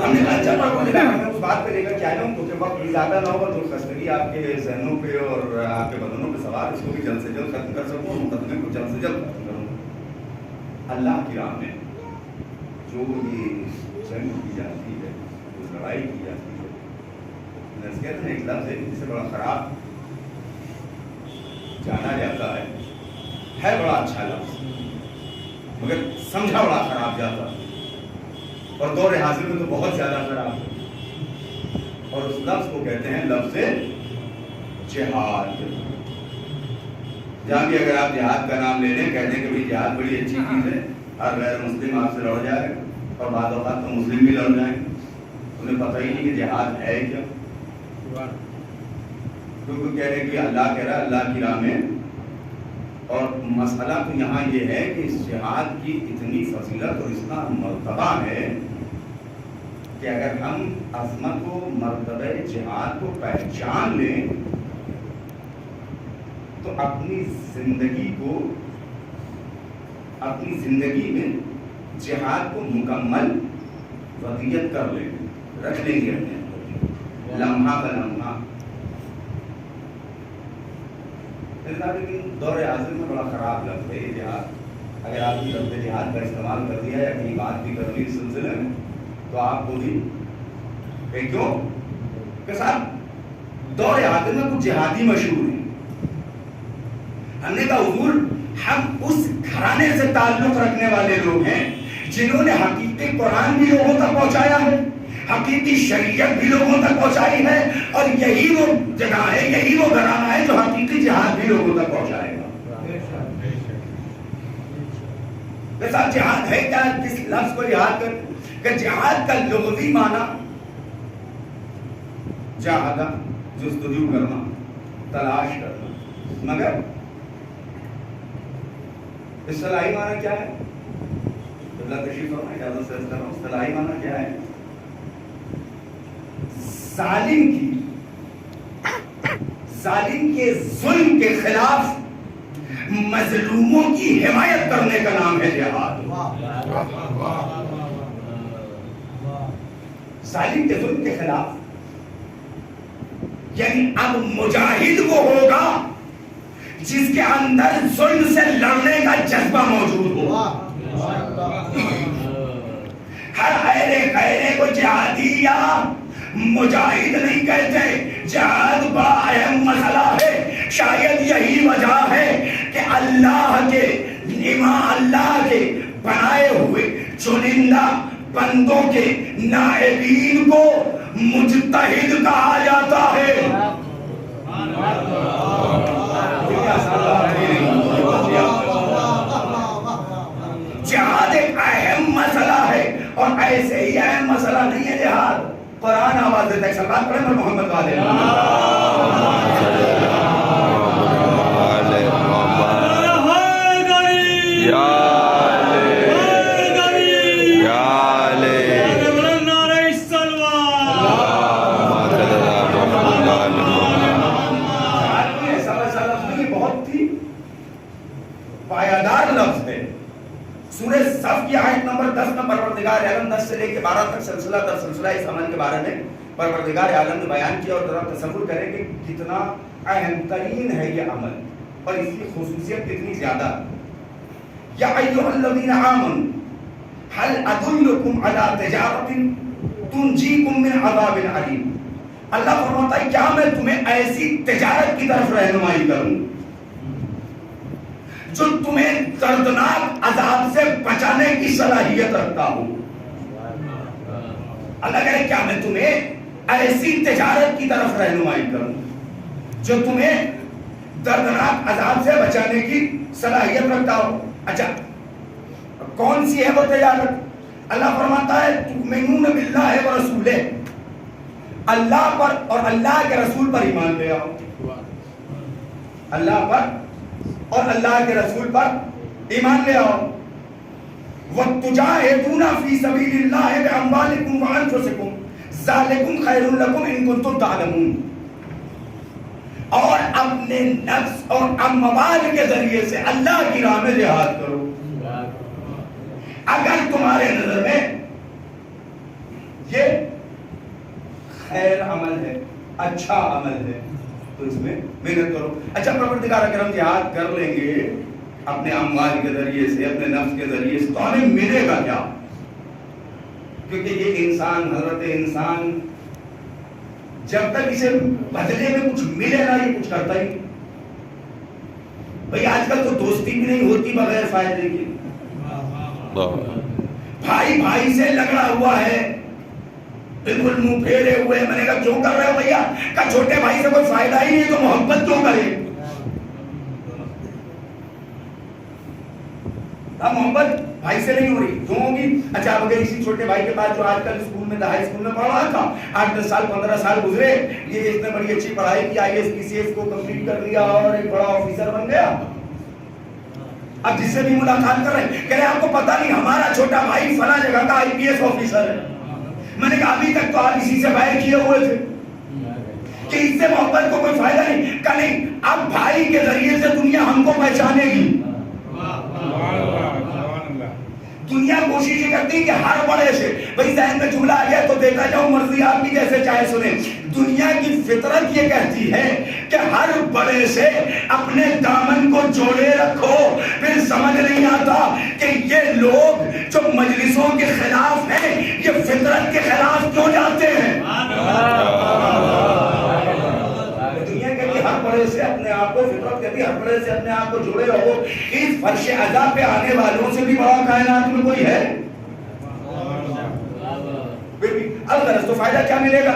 ہم نے کہا اچھا میں اس بات پہ لے کر کیا جاؤں کیونکہ وقت بھی زیادہ نہ ہوگا تو خستگی آپ کے ذہنوں پہ اور آپ کے بدنوں پہ سوال اس کو بھی جلد سے جلد ختم کر سکوں، مقدمے کو جلد سے جلد ختم کروں. اللہ کی راہ میں جو یہ جنگ کی جاتی ہے، جو لڑائی کی جاتی ہے، کہتے ہیں ایک لفظ ہے جسے بڑا خراب جانا جاتا ہے بڑا اچھا لفظ مگر سمجھا بڑا خراب جاتا ہے، اور دور حاضر میں تو بہت زیادہ خراب ہے. اور اس لفظ کو کہتے ہیں لفظ جہاد. جہاں بھی اگر آپ جہاد کا نام لے لیں، کہتے ہیں کہ بھئی جہاد بڑی اچھی چیز ہے، ہر غیر مسلم آپ سے لڑ جائے اور بعض اوقات تو مسلم بھی لڑ جائیں، انہیں پتہ ہی نہیں کہ جہاد ہے کیا. کیونکہ کہہ رہے کہ اللہ کہہ رہا ہے اللہ کی راہ میں. اور مسئلہ تو یہاں یہ ہے کہ اس جہاد کی اتنی فضیلت اور اتنا مرتبہ ہے کہ اگر ہم عظمت و مرتبہ جہاد کو پہچان لیں تو اپنی زندگی میں جہاد کو مکمل وضعیت کر لیں گے، رکھ لیں گے اپنے اندر لمحہ کا لمحہ. لیکن دور حاضر میں بڑا خراب لفظ ہے یہ جہاد. اگر آپ کی لفظ جہاد کا استعمال کر دیا یا کہیں بات بھی کر لی اس سلسلے میں تو آپ کو بھی کہ کیوں کہ صاحب دور حاضر میں کچھ جہادی مشہور ہیں. ہم نے کہا حضور ہم اس گھرانے سے تعلق رکھنے والے لوگ ہیں جنہوں نے حقیقی قرآن بھی لوگوں تک پہنچایا ہے، حقیقی شریعت بھی لوگوں تک پہنچائی ہے، اور یہی وہ جگہ ہے، یہی وہ گھرانہ ہے جو حقیقی جہاد بھی لوگوں تک پہنچائے گا. ویسا جہاد ہے کیا؟ کس لفظ کو جہاد کر کہ جہاد کا لغوی معنی جہادہ جستجو کرنا، تلاش کرنا، مگر اصطلاحی معنی کیا ہے؟ اللہ تشریف فرمائے اجازت سے عرض کر رہا ہوں. اصطلاحی معنی کیا ہے؟ ظالم کے ظلم کے خلاف مظلوموں کی حمایت کرنے کا نام ہے جہاد. ظالم کے ظلم کے خلاف یعنی اب مجاہد وہ ہوگا جس کے اندر ظلم سے لڑنے کا جذبہ موجود ہو. ہر خیرے کو جہادی یا مجاہد نہیں کہتے. جہاد بڑا اہم مسئلہ ہے. شاید یہی وجہ ہے کہ اللہ کے بنائے ہوئے چنندہ بندوں کے نائبین کو مجتہد کہا جاتا ہے. جہاد ایک اہم مسئلہ ہے اور ایسے ہی اہم مسئلہ نہیں ہے جہاد. قرآن آواز دیتا ہے سرکار پڑھیں محمد والے پایدار لفظ ہے. سورہ صف کی آیت نمبر 10 میں پروردگار عالم 10 سے لے کے 12 تک سلسلہ در سلسلہ اس عمل کے بارے میں پروردگار عالم نے بیان کیا. اور ذرا تصور کریں کہ کتنا اہم ترین ہے یہ عمل اور اس کی خصوصیت کتنی زیادہ. یا ایھا الذین آمنوا هل ادلکم علی تجارۃ تنجیکم من عذاب علیم. اللہ فرماتا ہے کیا میں تمہیں ایسی تجارت کی طرف رہنمائی کروں جو تمہیں دردناک عذاب سے بچانے کی صلاحیت رکھتا ہو. اللہ کہے کیا میں تمہیں ایسی تجارت کی طرف رہنمائی کروں جو تمہیں دردناک عذاب سے بچانے کی صلاحیت رکھتا ہو؟ اچھا کون سی ہے وہ تجارت؟ اللہ فرماتا ہے تؤمنون باللہ و رسولہ، اللہ پر اور اللہ کے رسول پر ایمان لے آؤ، اللہ پر اور اللہ کے رسول پر ایمان لے آؤ۔ وَتُجَاهِدُونَ فِي سَبِيلِ اللَّهِ بِأَمْوَالِكُمْ وَأَنفُسِكُمْ ذَلِكُمْ خَيْرٌ لَكُمْ إِن كُنتُمْ تَعْلَمُونَ، اور اپنے نفس اور اموال کے ذریعے سے اللہ کی راہ میں جہاد کرو۔ اگر تمہارے نظر میں یہ خیر عمل ہے، اچھا عمل ہے، تو اس میں محنت کرو۔ اچھا پروردگار اگر ہم جہاد کر لیں گے اپنے اموال کے ذریعے سے، اپنے نفس کے ذریعے سے، تو ہمیں ملے گا کیا؟ کیونکہ یہ انسان، حضرت انسان، جب تک اسے بدلے میں کچھ ملے نا یہ کچھ کرتا ہی نہیں۔ بھئی آج کل تو دوستی بھی نہیں ہوتی بغیر فائدے کی، بھائی بھائی سے لگڑا ہوا ہے، بالکل منہ پھیرے ہوئے۔ میں نے کہا کیوں کر رہے ہو بھیا؟ کہا چھوٹے بھائی سے کوئی فائدہ ہی نہیں تو محبت کیوں کرے؟ محبت بھائی سے نہیں ہو رہی، کیوں ہوگی؟ اچھا اگر اسی چھوٹے بھائی کے پاس جو آج کل اسکول میں ہائی اسکول میں پڑھ رہا تھا، 8-10 سال 15 سال گزرے، یہ اس نے بڑی اچھی پڑھائی کی، IAS PCS کو کمپلیٹ کر لیا اور ایک بڑا آفیسر بن گیا۔ اب جس سے بھی ملاقات کر رہے ہیں کہہ رہے آپ کو پتہ نہیں ہمارا چھوٹا بھائی فلاں جگہ کا IPS آفیسر ہے۔ میں نے کہا ابھی تک تو آپ اسی سے باہر کیے ہوئے تھے کہ اس سے محبت کو کوئی فائدہ نہیں۔ کہا نہیں، اب بھائی کے ذریعے سے دنیا ہم کو پہچانے گی۔ دنیا کوشش یہ کرتی ہے کہ ہر بڑے سے، بھئی ذہن میں جملہ آ گیا تو دیتا جاؤ، مرضی آپ کی جیسے چاہے سنیں۔ دنیا کی فطرت یہ کہتی ہے کہ ہر بڑے سے اپنے دامن کو جوڑے رکھو۔ پھر سمجھ نہیں آتا کہ یہ لوگ جو مجلسوں کے خلاف ہیں یہ فطرت کے خلاف کیوں جاتے ہیں۔ دنیا کہتی ہر بڑے سے اپنے آپ کو، فطرت کہتی ہر بڑے سے اپنے آپ کو جوڑے رہو۔ اس فرش عذاب پہ آنے والوں سے بھی بڑا کائنات میں کوئی ہے؟ الغرض تو فائدہ کیا ملے گا؟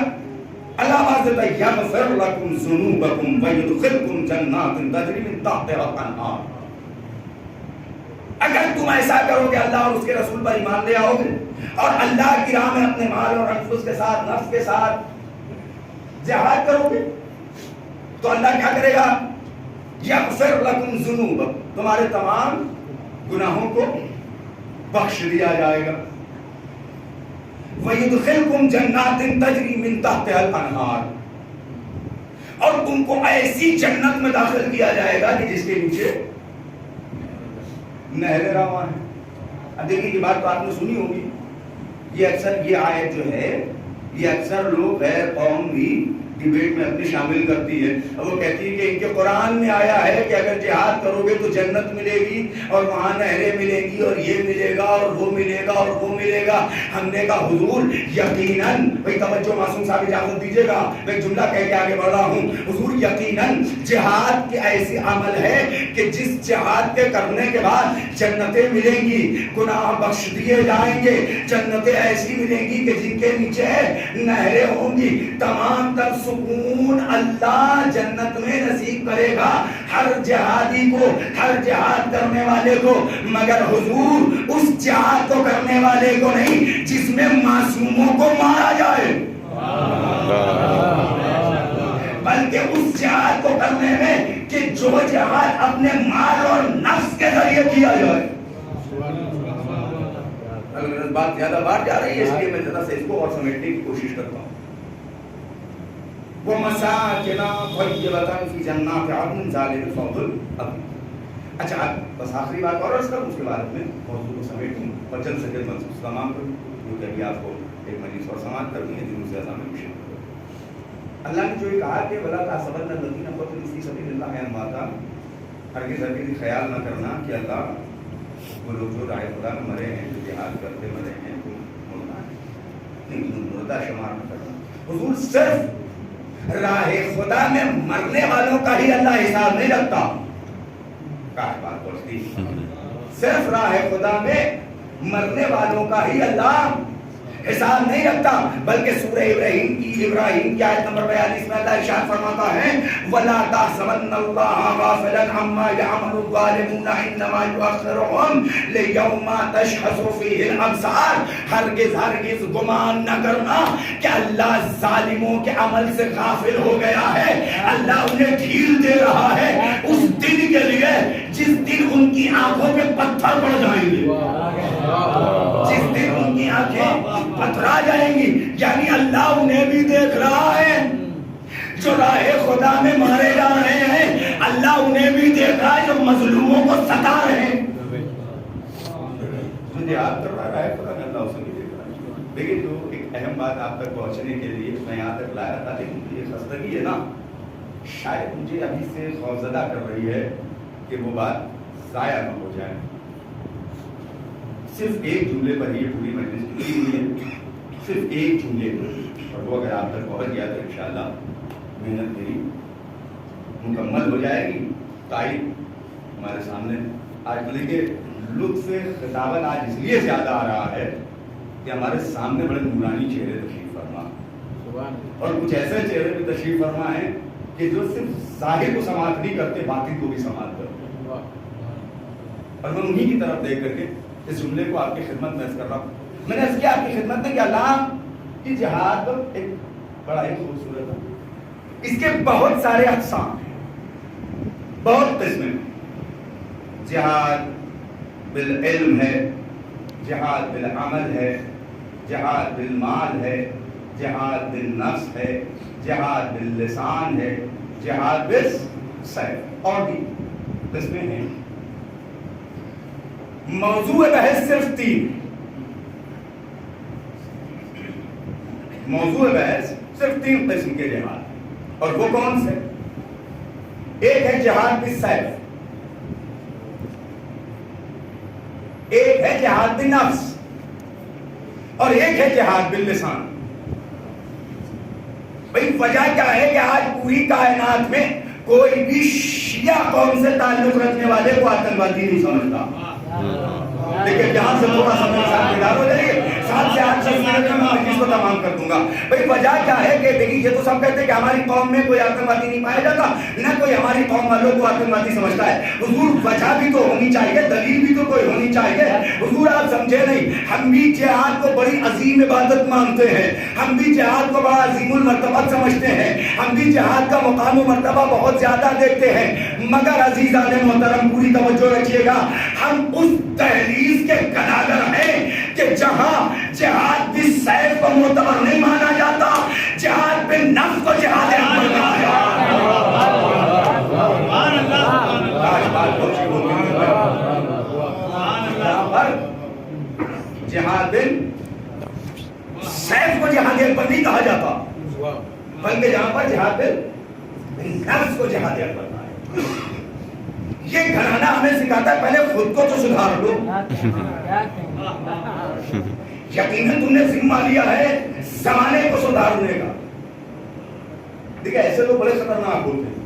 اللہ آواز دیتا ہے یغفر لکم ذنوبکم ویدخلکم جنات تجری من تحتہا الانہار۔ اگر تم ایسا کرو گے، اللہ اور اس کے رسول پر ایمان لے آؤ گے اور اللہ کی راہ میں اپنے مال اور انفس کے ساتھ، نفس کے ساتھ جہاد کرو گے تو اللہ کیا کرے گا؟ یغفر لکم ذنوبکم، تمہارے تمام گناہوں کو بخش دیا جائے گا۔ وَيُدْخِلْكُمْ جَنَّاتٍ تَجْرِي مِن تَحْتِهَا الْأَنْهَارُ، اور تم کو ایسی جنت میں داخل کیا جائے گا کہ جس کے نیچے نہریں روان ہیں۔ اب دیکھیں یہ بات تو آپ نے سنی ہوگی، یہ اکثر یہ آیت جو ہے یہ اکثر لوگ غیر قوم بھی ڈیبیٹ میں اپنی شامل کرتی ہے، اور وہ کہتی ہے کہ ان کے قرآن میں آیا ہے کہ اگر جہاد کرو گے تو جنت ملے گی اور وہاں نہریں ملیں گی اور یہ ملے گا اور وہ ملے گا اور وہ ملے گا۔ ہم نے کہا حضور یقیناً، بھئی توجہ معصوم صاحب اجازت دیجیے گا، میں ایک جملہ کہہ کے آگے بڑھ رہا ہوں۔ حضور یقیناً جہاد کے ایسی عمل ہے کہ جس جہاد کے کرنے کے بعد جنتیں ملیں گی، گناہ بخش دیے جائیں گے، جنتیں ایسی ملیں گی کہ جن کے نیچے نہریں ہوں گی، تمام تر سکون اللہ جنت میں نصیب کرے گا ہر جہادی کو، ہر جہاد کرنے والے کو، مگر حضور اس جہاد کو کرنے والے کو نہیں جس میں معصوموں کو مارا جائے، بلکہ اس جہاد کو کرنے میں کہ جو جہاد اپنے مال اور نفس کے ذریعے کیا جائے۔ اگر بات زیادہ بار جا رہی ہے اس لیے میں ذرا سے اس کو اور سمیٹنے کی کوشش کرتا ہوں۔ وَمَسَاكِنَ طَيِّبَةً فِي جَنَّاتِ عَدْنٍ ذَلِكَ الْفَوْزُ الْعَظِيمُ۔ اچھا بس آخری بات اور عرض کروں، اس کے بعد میں موضوع کو سمیٹوں اور چند سے منصوص تمام کروں، کیونکہ ابھی آپ کو ایک مجلس اور سماعت کرنی ہے جنوں سے اعظم میں مشن۔ اللہ نے جو یہ کہا کہ وَلَا تَحْسَبَنَّ الَّذِينَ قُتِلُوا فِي سَبِيلِ اللَّهِ أَمْوَاتًا، ہرگز ہرگز خیال نہ کرنا کہ اللہ وہ لوگ جو راہ خدا میں مرے ہیں، جو جہاد کرتے مرے ہیں، تم مردہ ہیں، نہیں، تم مردہ شمار نہ کرنا۔ حضور صرف راہ خدا میں مرنے والوں کا ہی اللہ حساب نہیں رکھتا، کاش بات پہنچتی، صرف راہ خدا میں مرنے والوں کا ہی اللہ حساب نہیں رکھتا، بلکہ سورہ ابراہیم کی آیت نمبر 42 میں اللہ ارشاد فرماتا ہے وَلَا تَحْسَبَنَّ اللَّهَ غَافِلًا عَمَّا يَعْمَلُ الظَّالِمُونَ إِنَّمَا يُؤَخِّرُهُمْ لِيَوْمٍ تَشْخَصُ فِيهِ الْأَبْصَارُ۔ ہرگز گمان نہ کرنا کہ اللہ ظالموں کے عمل سے غافل ہو گیا ہے، اللہ انہیں ڈھیل دے رہا ہے اس دن کے لیے جس دن ان کی آنکھوں پہ پتھر پڑ جائیں گے، جس دن ان کی آنکھیں پتھرا جائیں گی، یعنی اللہ انہیں بھی دیکھ رہا ہے جو راہ خدا میں مارے جا رہے ہیں، اللہ انہیں بھی دیکھ رہا ہے جو مظلوموں کو ستا رہے ہیں۔ مجھے یاد کر رہا ہے خدا نے اللہ اسے بھی دیکھ رہا ہے، لیکن جو ایک اہم بات آپ تک پہنچنے کے لیے میں یہاں تک لایا تھا، لیکن یہ خستگی ہے نا شاید مجھے ابھی سے خوفزدہ کر رہی ہے کہ وہ بات ضائع نہ ہو جائے۔ صرف ایک جملے پر یہ پوری مجلس ٹکی ہوئی ہے، صرف ایک جملے پر، اور وہ اگر آپ تک پہنچ گیا تو انشاءاللہ محنت میری مکمل ہو جائے گی۔ تائید ہمارے سامنے آج ملے کہ لطف خطابت آج اس لیے زیادہ آ رہا ہے کہ ہمارے سامنے بڑے نورانی چہرے تشریف فرما، اور کچھ ایسے چہرے بھی تشریف فرما ہیں کہ جو صرف ظاہر کو سماعت نہیں کرتے، باطن کو بھی سماعت کرتے، اور میں انہی کی طرف دیکھ کر کے اس جملے کو آپ کی خدمت میں عرض کر رہا ہوں۔ میں نے عرض کیا آپ کی خدمت میں کہ اللہ کی جہاد ایک بڑا ہی خوبصورت ہے، اس کے بہت سارے اقسام ہیں، بہت قسمیں، جہاد بالعلم ہے، جہاد بالعمل ہے، جہاد بالمال ہے، جہاد بالنفس ہے، جہاد باللسان ہے، جہاد بالسیف، اور بھی قسمیں ہیں۔ موضوع بحث صرف 3، موضوع بحث صرف 3 قسم کے جہاد، اور وہ کون سے؟ ایک ہے جہاد بالسیف، ایک ہے جہاد بالنفس، اور ایک ہے جہاد باللسان۔ بھئی وجہ کیا ہے کہ آج پوری کائنات میں کوئی بھی شیعہ قوم سے تعلق رکھنے والے کو آتنکوادی نہیں سمجھتا۔ لیکن یہاں سے تھوڑا سا میرے ساتھ بیدار ہو جائیے، 7 سے 8 منٹ میں مجلس کو تمام کر دوں گا۔ بھئی وجہ کیا ہے کہ دیکھیے یہ تو سب کہتے ہیں کہ ہماری قوم میں کوئی آتنکوادی نہیں پایا جاتا، نہ کوئی ہماری قوم والوں کو آتنکوادی سمجھتا ہے۔ حضور وجہ بھی تو ہونی چاہیے، دلیل بھی تو کوئی ہونی چاہیے۔ حضور آپ سمجھے نہیں، ہم بھی جہاد کو بڑی عظیم عبادت مانتے ہیں، ہم بھی جہاد کو بڑا عظیم المرتبہ سمجھتے ہیں، ہم بھی جہاد کا مقام و مرتبہ بہت زیادہ دیکھتے ہیں، مگر عزیزان محترم پوری توجہ رکھیے گا، ہم اس تحریز کے گداگر ہیں کہ جہاں جہاد بالسیف کو معتبر نہیں مانا جاتا، جہاد بالنفس کو جہاد اکبر کہا جاتا ہے۔ جہاد بالسیف کو جہاد اکبر نہیں کہا جاتا، بلکہ جہاں پر جہاد بالنفس کو جہاد اکبر کہا جاتا ہے۔ یہ گھرانہ ہمیں سکھاتا ہے پہلے خود کو تو سدھار لو، یقیناً تم نے ذمہ لیا ہے زمانے کو سدھارنے کا۔ دیکھیں ایسے لوگ بڑے خطرناک ہوتے ہیں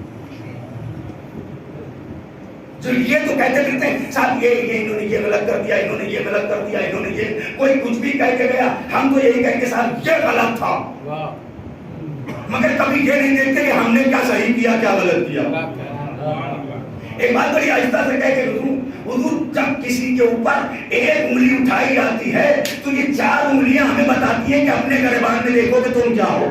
جو یہ تو کہتے رہتے ہیں صاحب یہ انہوں نے یہ غلط کر دیا، انہوں نے یہ غلط کر دیا، انہوں نے یہ، کوئی کچھ بھی کہہ کے گیا ہم تو یہی کہیں کہ صاحب یہ غلط تھا، مگر کبھی یہ نہیں دیکھتے کہ ہم نے کیا صحیح کیا کیا غلط کیا۔ ایک بات بڑی آہستہ سے کہہ کہ حضور جب کسی کے اوپر ایک انگلی اٹھائی جاتی ہے تو یہ 4 انگلیاں ہمیں بتاتی ہیں کہ اپنے گریبان میں دیکھو کہ تم کیا ہو۔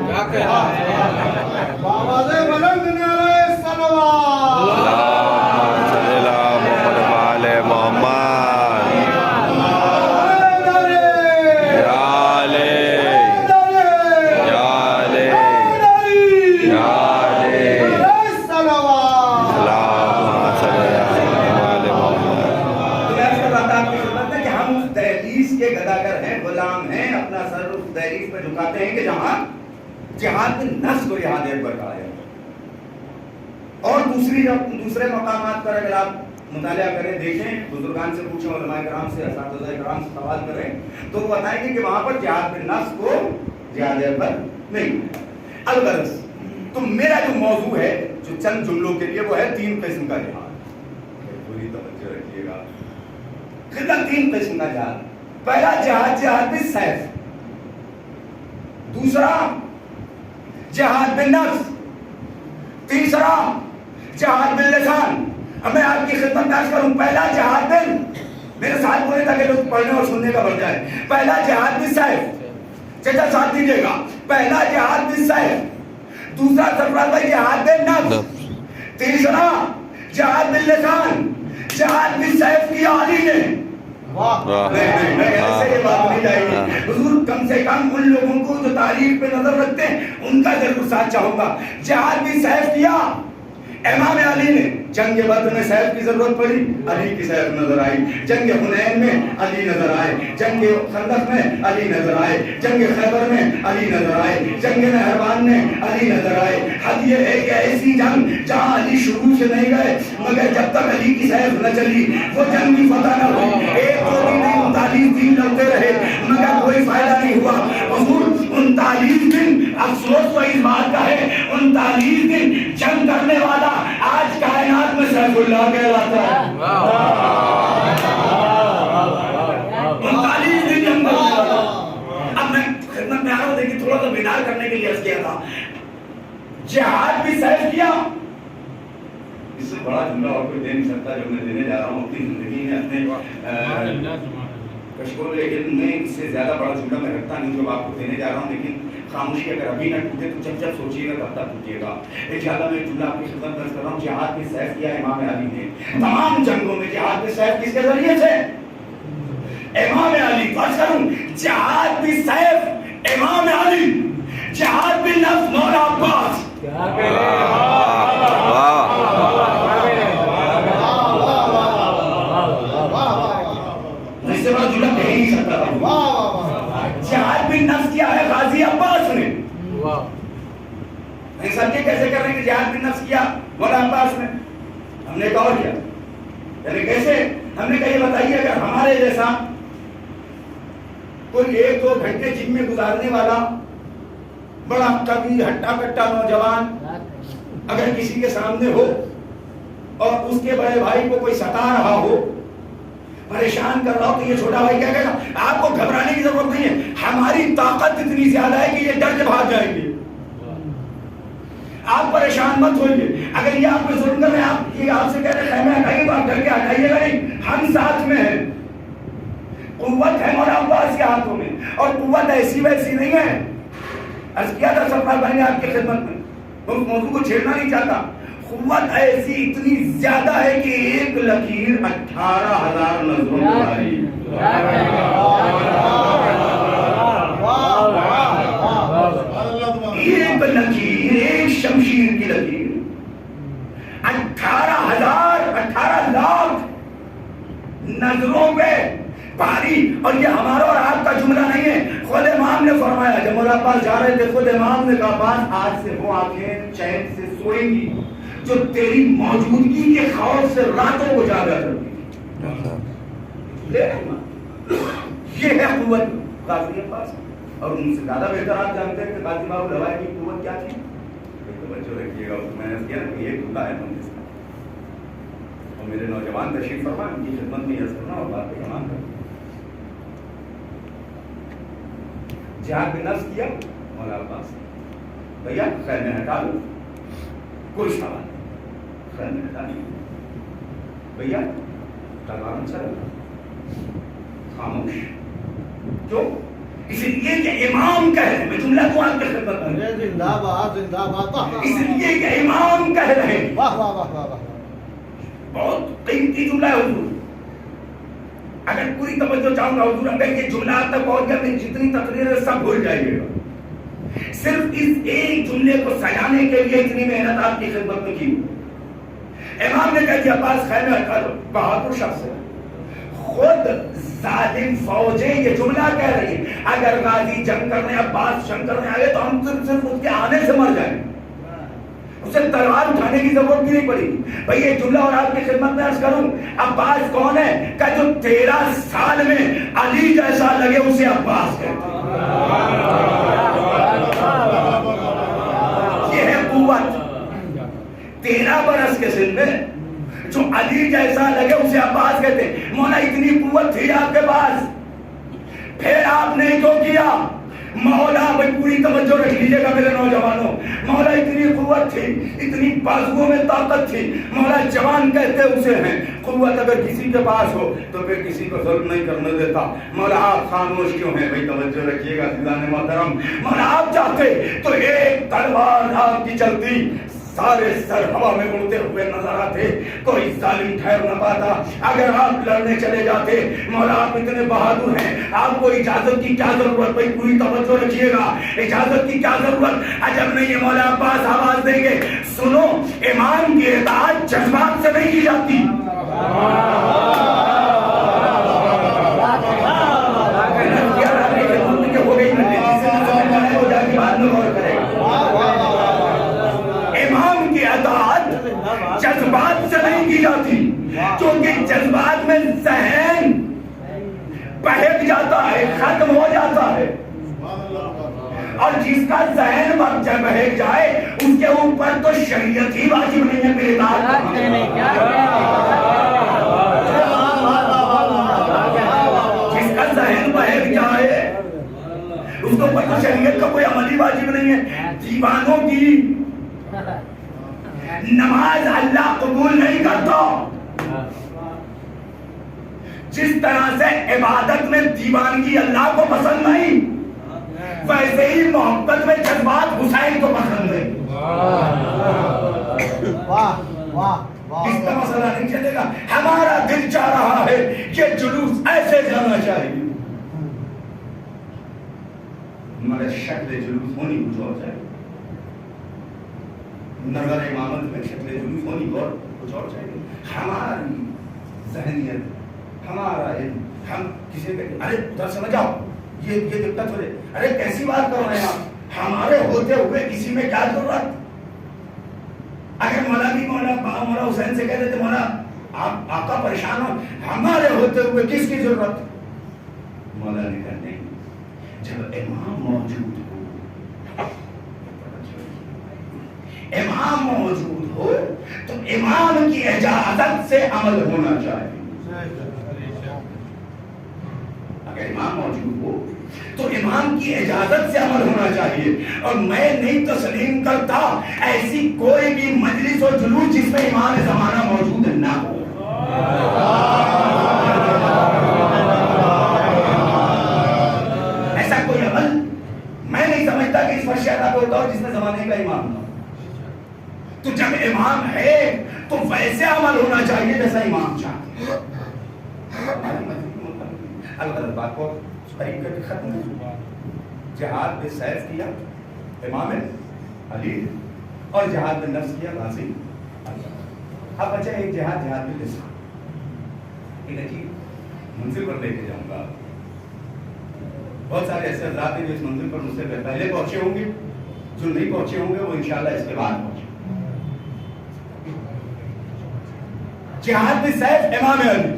جھکاتے ہیں کہ جہاں جہاد نفس کو جہاد اکبر کہا جاتا ہے۔ اور دوسرے مقامات پر اگر آپ مطالعہ کریں، دیکھیں، بزرگان سے پوچھیں، علماء کرام سے، اساتذہ کرام سے سوال کریں تو وہ بتائیں گے کہ وہاں پر جہاد بالنفس کو جہاد اکبر نہیں ہے۔ الغرض تو میرا جو موضوع ہے جو چند جملوں کے لیے وہ ہے 3 قسم کا جہاد۔ پوری توجہ رکھیے گا، 3 قسم کا جہاد۔ پہلا جہاد جہاد بالسیف، دوسرا جہاد بالنفس، تیسرا جہاد باللسان. اب میں آپ کی خدمت میں عرض کروں، پہلا جہاد بال، میرے ساتھ بولے تاکہ لوگ پڑھنے اور سننے کا بڑھ جائے. پہلا جہاد بالسیف، چچا ساتھ دیجیے گا، پہلا جہاد بالسیف، دوسرا سرفراز بھائی جہاد بالنفس، تیسرا جہاد باللسان. جہاد بالسیف کیا علی نے. نہیں ایسے یہ بات نہیں جائے گی. حضور کم سے کم ان لوگوں کو جو تاریخ پہ نظر رکھتے ہیں ان کا ضرور ساتھ چاہوں گا. جہاد بالسیف کیا امام علی نے. جنگ بدر میں سیف کی ضرورت پڑی، علی کی سیف نظر آئی. جنگ حنین میں علی نظر آئے، جنگ خندق میں علی نظر آئے، جنگ خیبر میں علی نظر آئے، جنگ نہروان میں علی نظر آئے. حد یہ ہے کہ ایسی جنگ جہاں علی شروع سے نہیں گئے مگر جب تک علی کی سیف نہ چلی وہ جنگ بھی فتح نہ ہوئی. 39 دن لڑتے رہے مگر کوئی فائدہ نہیں ہوا. حضور 39 دن افسوس تو اس بات کا ہے 39 دن جنگ کرنے والا آج کائنات میں سیف اللہ کہلاتا ہے. 39 دن جنگ کرنے والا. اب میں خدمت میں آ رہا ہوں، دیکھیے تھوڑا سا بیدار کرنے کے لیے عرض کیا تھا. جہاد بھی سیف کیا. اس سے بڑا جملہ اور کوئی دے نہیں سکتا جو میں دینے جا رہا ہوں اپنی زندگی میں اپنے کشکول علم میں. اس سے زیادہ بڑا جملہ میں رکھتا نہیں جو آپ کو دینے جا رہا ہوں، لیکن خاموشی اگر ابھی نہ ٹوٹے تو جب جب سوچیے گا تب تک ٹوٹیے گا. انشاءاللہ میں جملہ آپ کی خدمت درج کر رہا ہوں. جہاد بھی سیف کیا امام علی نے. تمام جنگوں میں جہاد بھی سیف کس کے ذریعے سے؟ امام علی. فرض کروں جہاد بھی سیف امام علی، جہاد بھی نفس مولا عباس. اس سے بڑا جملہ کہہ نہیں سکتا تھا. جہاد بھی نفس کیا ہے غازی عباس نے. نہیں سمجھے کیسے کر رہے ہیں کہ جہاد بھی نفس کیا مولا عباس نے. ہم نے کہا کیا یعنی کیسے؟ ہم نے کہا یہ بتائیے اگر ہمارے جیسا کوئی 1-2 گھنٹے جم میں گزارنے والا بڑا کبھی ہٹا کٹا نوجوان اگر کسی کے سامنے ہو اور اس کے بڑے بھائی کو کوئی ستا رہا ہو، پریشان کر رہا ہو، تو یہ چھوٹا بھائی کیا کہے گا؟ آپ کو گھبرانے کی ضرورت نہیں ہے، ہماری طاقت اتنی زیادہ ہے کہ یہ ڈر کے بھاگ جائیں گے. آپ پریشان مت ہوئیے. اگر یہ آپ کو ظلم کر رہے ہیں، آپ سے کہہ رہے ہیں خیمے ہٹائیے تو آپ ڈر کے ہٹائیے گا نہیں. ہم ساتھ میں ہیں. قوت ہے مولا عباس کے ہاتھوں میں، اور قوت ایسی ویسی نہیں ہے. عرض کیا تھا سرفراز بھائی نے آپ کی خدمت میں، میں اس موضوع کو چھیڑنا نہیں چاہتا. قوت ایسی اتنی زیادہ ہے کہ ایک لکیر 18,000 نظروں میں آئی. ایک لکیر، ایک شمشیر کی لکیر 18 لاکھ نظروں پہ بھاری. اور یہ ہمارا اور آپ کا جملہ نہیں ہے، خود امام نے فرمایا. جب مولا عباس جا رہے تھے خود امام نے کہا عباس آج سے وہ آنکھیں چین سے سوئیں گی جو تیری موجودگی کے خوف سے راتوں کو جاگا کرتی. یہ ہے قوت غازی عباس. اور ان سے زیادہ بہتر آپ جانتے ہیں کہ غازی بابو لوائی کی قوت کیا تھی. توجہ رکھیے گا، میں نے کیا کہ یہ جملہ ہے اس کا. اور میرے نوجوان تشریف فرما ان کی خدمت میں یس کرنا اور بات پہ کمان کرنا. جہاد نفس کیا مولا عباس بھیا خیر میں ہٹا لو، کوئی سوال نہیں، خیر میں ہٹا لو بھیا تلوار چل خاموش. کیوں؟ اس لیے کہ امام کہہ رہے ہیں. میں جملہ کو آپ کی خدمت میں زندہ باد زندہ باد. اس لیے کہ امام کہہ رہے ہیں. واہ واہ واہ واہ. بہت قیمتی جملہ ہے حضور. اگر پوری توجہ چاہوں گا حضور، اگر یہ جملہ آپ تک پہنچ گیا میں جتنی تقریر ہے سب بھول جائیے گا. صرف اس ایک جملے کو سجانے کے لیے اتنی محنت آپ کی خدمت میں کی. امام نے کہا کہ عباس خیمے ہٹا لو. بہادر شخص ہے، خود ظالم فوجیں یہ جملہ کہہ رہی ہے. اگر غازی جنگ کرنے عباس جنگ کرنے آئے تو ہم صرف اس کے آنے سے مر جائیں، اسے تلوار اٹھانے کی ضرورت بھی نہیں پڑی. بھئی یہ جملہ اور آپ کی خدمت میں عرض کروں، عباس کون ہے کہ جو 13 سال میں علی جیسا لگے اسے عباس کہتے ہیں. یہ ہے قوت. 13 برس کے سن میں جو علی جیسا لگے اسے عباس کہتے ہیں. مولا اتنی قوت تھی آپ کے پاس، پھر آپ نے کیوں کیا؟ مولا بھائی پوری توجہ رکھ لیجیے گا میرے نوجوانوں، مولا اتنی قوت تھی، اتنی بازوؤں میں طاقت تھی، مولا جوان کہتے اسے ہیں، قوت اگر کسی کے پاس ہو تو پھر کسی کو ظلم نہیں کرنے دیتا۔ مولا آپ خاموش کیوں ہیں بھائی؟ توجہ رکھیے گا عزیزان محترم، مولا آپ چاہتے تو ایک تلوار آپ کی چلتی، سارے سر ہوا میں اڑتے ہوئے نظر آتے، کوئی ظالم ٹھہر نہ پاتا۔ اگر آپ لڑنے چلے جاتے، مولا آپ اتنے بہادر ہیں، آپ کو اجازت کی کیا ضرورت؟ بھائی پوری توجہ رکھیے گا، اجازت کی کیا ضرورت؟ عجب نہیں ہے مولا عباس آواز دیں گے، سنو امام کی اطاعت جذبات سے نہیں کی جاتی۔ ہو گئی وہ جا کے بعد میں غور کرے گا۔ امام کی اطاعت جذبات سے نہیں کی جاتی، کیونکہ جذبات میں ذہن بہک جاتا ہے، ختم ہو جاتا ہے، اور جس کا ذہن جب بہک جائے اس کے اوپر تو شریعت ہی واجب نہیں ہے میرے اطاعت۔ جس کا ذہن بہک جائے اس کو اوپر تو شریعت کا کوئی عملی واجب نہیں ہے۔ دیوانوں کی نماز اللہ قبول نہیں کرتا، جس طرح سے عبادت میں دیوانگی اللہ کو پسند نہیں، ویسے ہی محبت میں جذبات حسین کو پسند نہیں۔ اس کا مسئلہ نہیں چلے گا۔ ہمارا دل چاہ رہا ہے کہ جلوس ایسے جانا چاہیے، مگر شکل جلوس ہونی کچھ اور چاہیے، نظر امامت میں شکل جلوس ہونی اور کچھ اور چاہیے۔ ہماری ذہنیت، ہمارا علم، ہم کسی کے ارے ادھر سمجھ آؤ، یہ دقت ہو جائے، ارے کیسی بات کر رہے ہیں آپ؟ ہمارے ہوتے ہوئے کسی میں کیا ضرورت؟ اگر مولا بھی مولا حسین سے کہہ دیتے مولا آپ آقا پریشان ہو، ہمارے ہوتے ہوئے کس کی ضرورت؟ مولا نے کہا نہیں، جب امام موجود ہو، امام موجود ہو تو امام کی اجازت سے عمل ہونا چاہیے۔ اگر امام موجود ہو تو امام کی اجازت سے عمل ہونا چاہیے، اور میں نہیں تسلیم کرتا ایسی کوئی بھی مجلس و جلوس جس میں امام زمانہ موجود نہ ہو۔ ایسا کوئی عمل میں نہیں سمجھتا کہ اس پر شہدا ہوتا ہو جس میں زمانے کا امام نہ ہو۔ تو جب امام ہے تو ویسے عمل ہونا چاہیے جیسا امام چاہتے ہیں۔ الغرض بات کو قریب کر کے ختم ہے۔ جہاد بے سیف کیا امام علی، اور جہاد بے نفس کیا غازی علی۔ اب بچہ ایک جہاد بے لسان، ایک عجیب منزل پر لے کے جاؤں گا۔ بہت سارے ایسے حضرات ہیں جو اس منزل پر مجھ سے پہلے پہنچے ہوں گے، جو نہیں پہنچے ہوں گے وہ انشاءاللہ اس کے بعد پہنچے۔ جہاد بے سیف امام علی،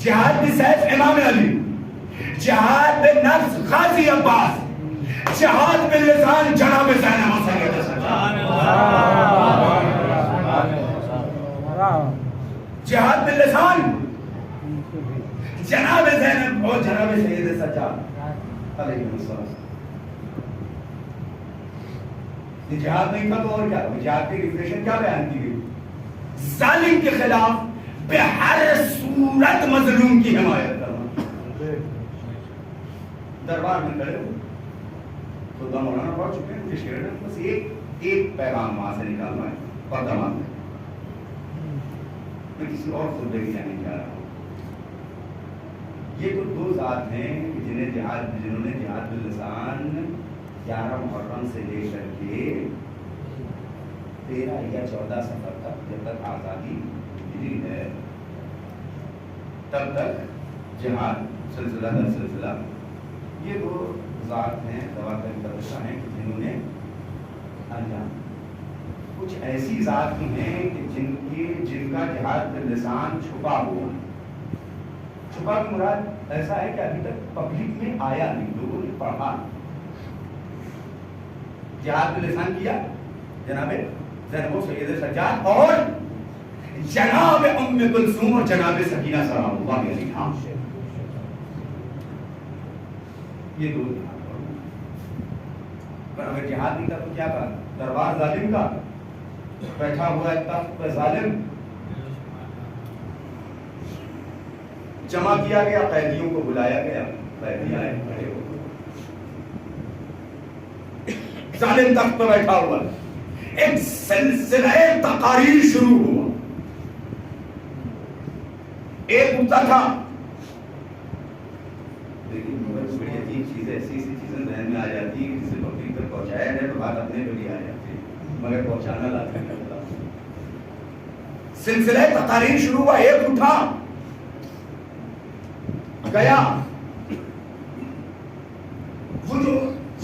جہاد بے سیف امام علی، جہاد بے نفس غازی عباس، جہاد بے لسان جناب زینب سید سجاد۔ جہاد بے لسان جناب زینب اور جناب سید سجاد علیہ السلام۔ یہ جہاد نہیں تھا تو اور کیا؟ جہاد کی ڈیفینیشن کیا بیان کی گئی؟ ظالم کے خلاف بہر صورت مظلوم کی حمایت کرنا۔ دربار میں کھڑے ہو خدا مولانا پڑھ چکے ہیں، مجھے شعر ہے بس ایک پیغام وہاں سے نکالنا ہے اور دماغ میں کسی اور خطبے کی جانے جا رہا ہوں۔ یہ تو دو ذات ہیں جنہوں نے جہاد باللسان 11 محرم سے لے کر کے 13 یا 14 سفر تک، جب تک آزادی ملی ہے تب تک جہاد سلسلہ در سلسلہ، یہ دو ذات ہیں ذوات مقدسہ ہیں جنہوں نے انجام۔ کچھ ایسی ذات بھی ہیں کہ جن کا جہاد باللسان چھپا ہوا ہے۔ چھپا کی مراد ایسا ہے کہ ابھی تک پبلک میں آیا نہیں، لوگوں نے پڑھا۔ جہاد باللسان کیا جناب زینب سید سجاد اور جناب ام کلثوم اور جناب سکینہ سلام اللہ علیہا۔ یہ دو جہاد پڑھو. پر اگر جہاد نہیں تھا تو کیا تھا؟ دربار ظالم کا، بیٹھا ہوا ہے تخت پہ ظالم. جمع کیا گیا، قیدیوں کو بلایا گیا، قیدی آئے کھڑے ہو، ظالم تخت پہ بیٹھا ہوا. ایک سلسلہ تقاریر شروع ہوا. ایک اٹھتا تھا، لیکن بڑی عجیب چیز ہے، ایسی چیزیں ذہن میں آ جاتی ہے کہ جسے پبلک تک پہنچایا جائے تو بات اپنے پہ بھی آ جاتی ہے، مگر پہنچانا لازمی نہیں ہوتا. سلسلہ تقاریر شروع ہوا. ایک اٹھا گیا، وہ جو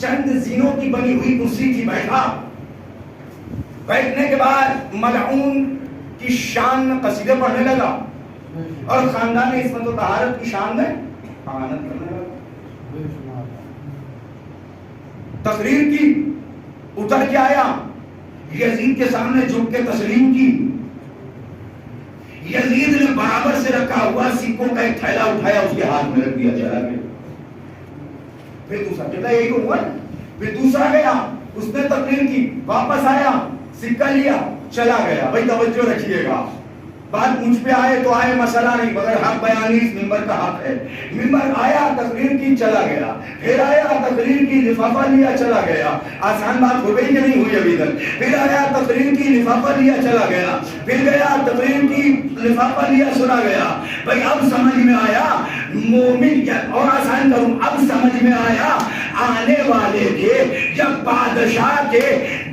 چند زینوں کی بنی ہوئی کرسی تھی بیٹھا. بیٹھنے کے بعد ملعون کی شان میں قصیدے پڑھنے لگا اور خاندان عصمت و طہارت کی شان میں اعانت کرنے لگا. تقریر کی، اتر کے آیا، یزید کے سامنے جھک کے تسلیم کی. یزید نے برابر سے رکھا ہوا سکوں کا ایک تھیلا اٹھایا، اس کے ہاتھ میں رکھ دیا، چلا گیا. پھر دوسرا کہتا یہی تو ہوا. پھر دوسرا گیا، اس نے تقریر کی، واپس آیا، سکہ لیا، چلا گیا. بھائی توجہ رکھیے گا، بات مجھ پہ آئے تو آئے، مسئلہ نہیں، مگر حق بیانی اس ممبر کا حق ہے. ممبر آیا، تقریر کی، چلا گیا. پھر آیا، تقریر کی، لفافہ لیا، چلا گیا. آسان بات ہو گئی کہ نہیں ہوئی ابھی تک؟ پھر آیا، تقریر کی، لفافہ لیا، چلا گیا. پھر گیا، تقریر کی، لفافہ لیا، سنا گیا. بھائی اب سمجھ میں آیا مومن کیا، اور آسان کروں، اب سمجھ میں آیا آنے والے کے یا بادشاہ کے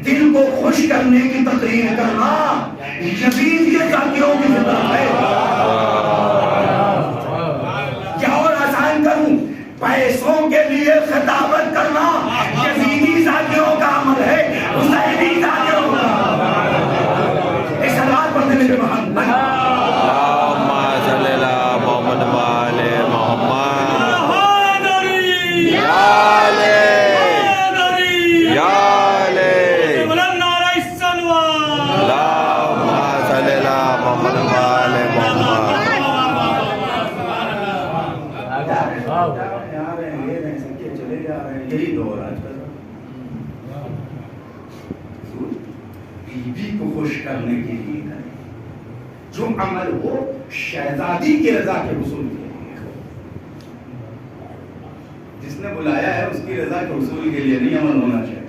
دل کو خوش کرنے کی تقریر کرنا یزید کے ذاکروں کی فطرت ہے. کیا اور آسان کروں، پیسوں کے لیے خطابت کرنا یزیدی ذاکروں کا عمل ہے، حسینی ذاکروں کا. اس بات پر میرے محمد یہی دور آج کل. بیوی کو خوش کرنے کے لیے کرے، جو عمل ہو شہزادی کی رضا کے حصول کے لیے ہو. جس نے بلایا ہے اس کی رضا کے حصول کے لیے نہیں عمل ہونا چاہیے.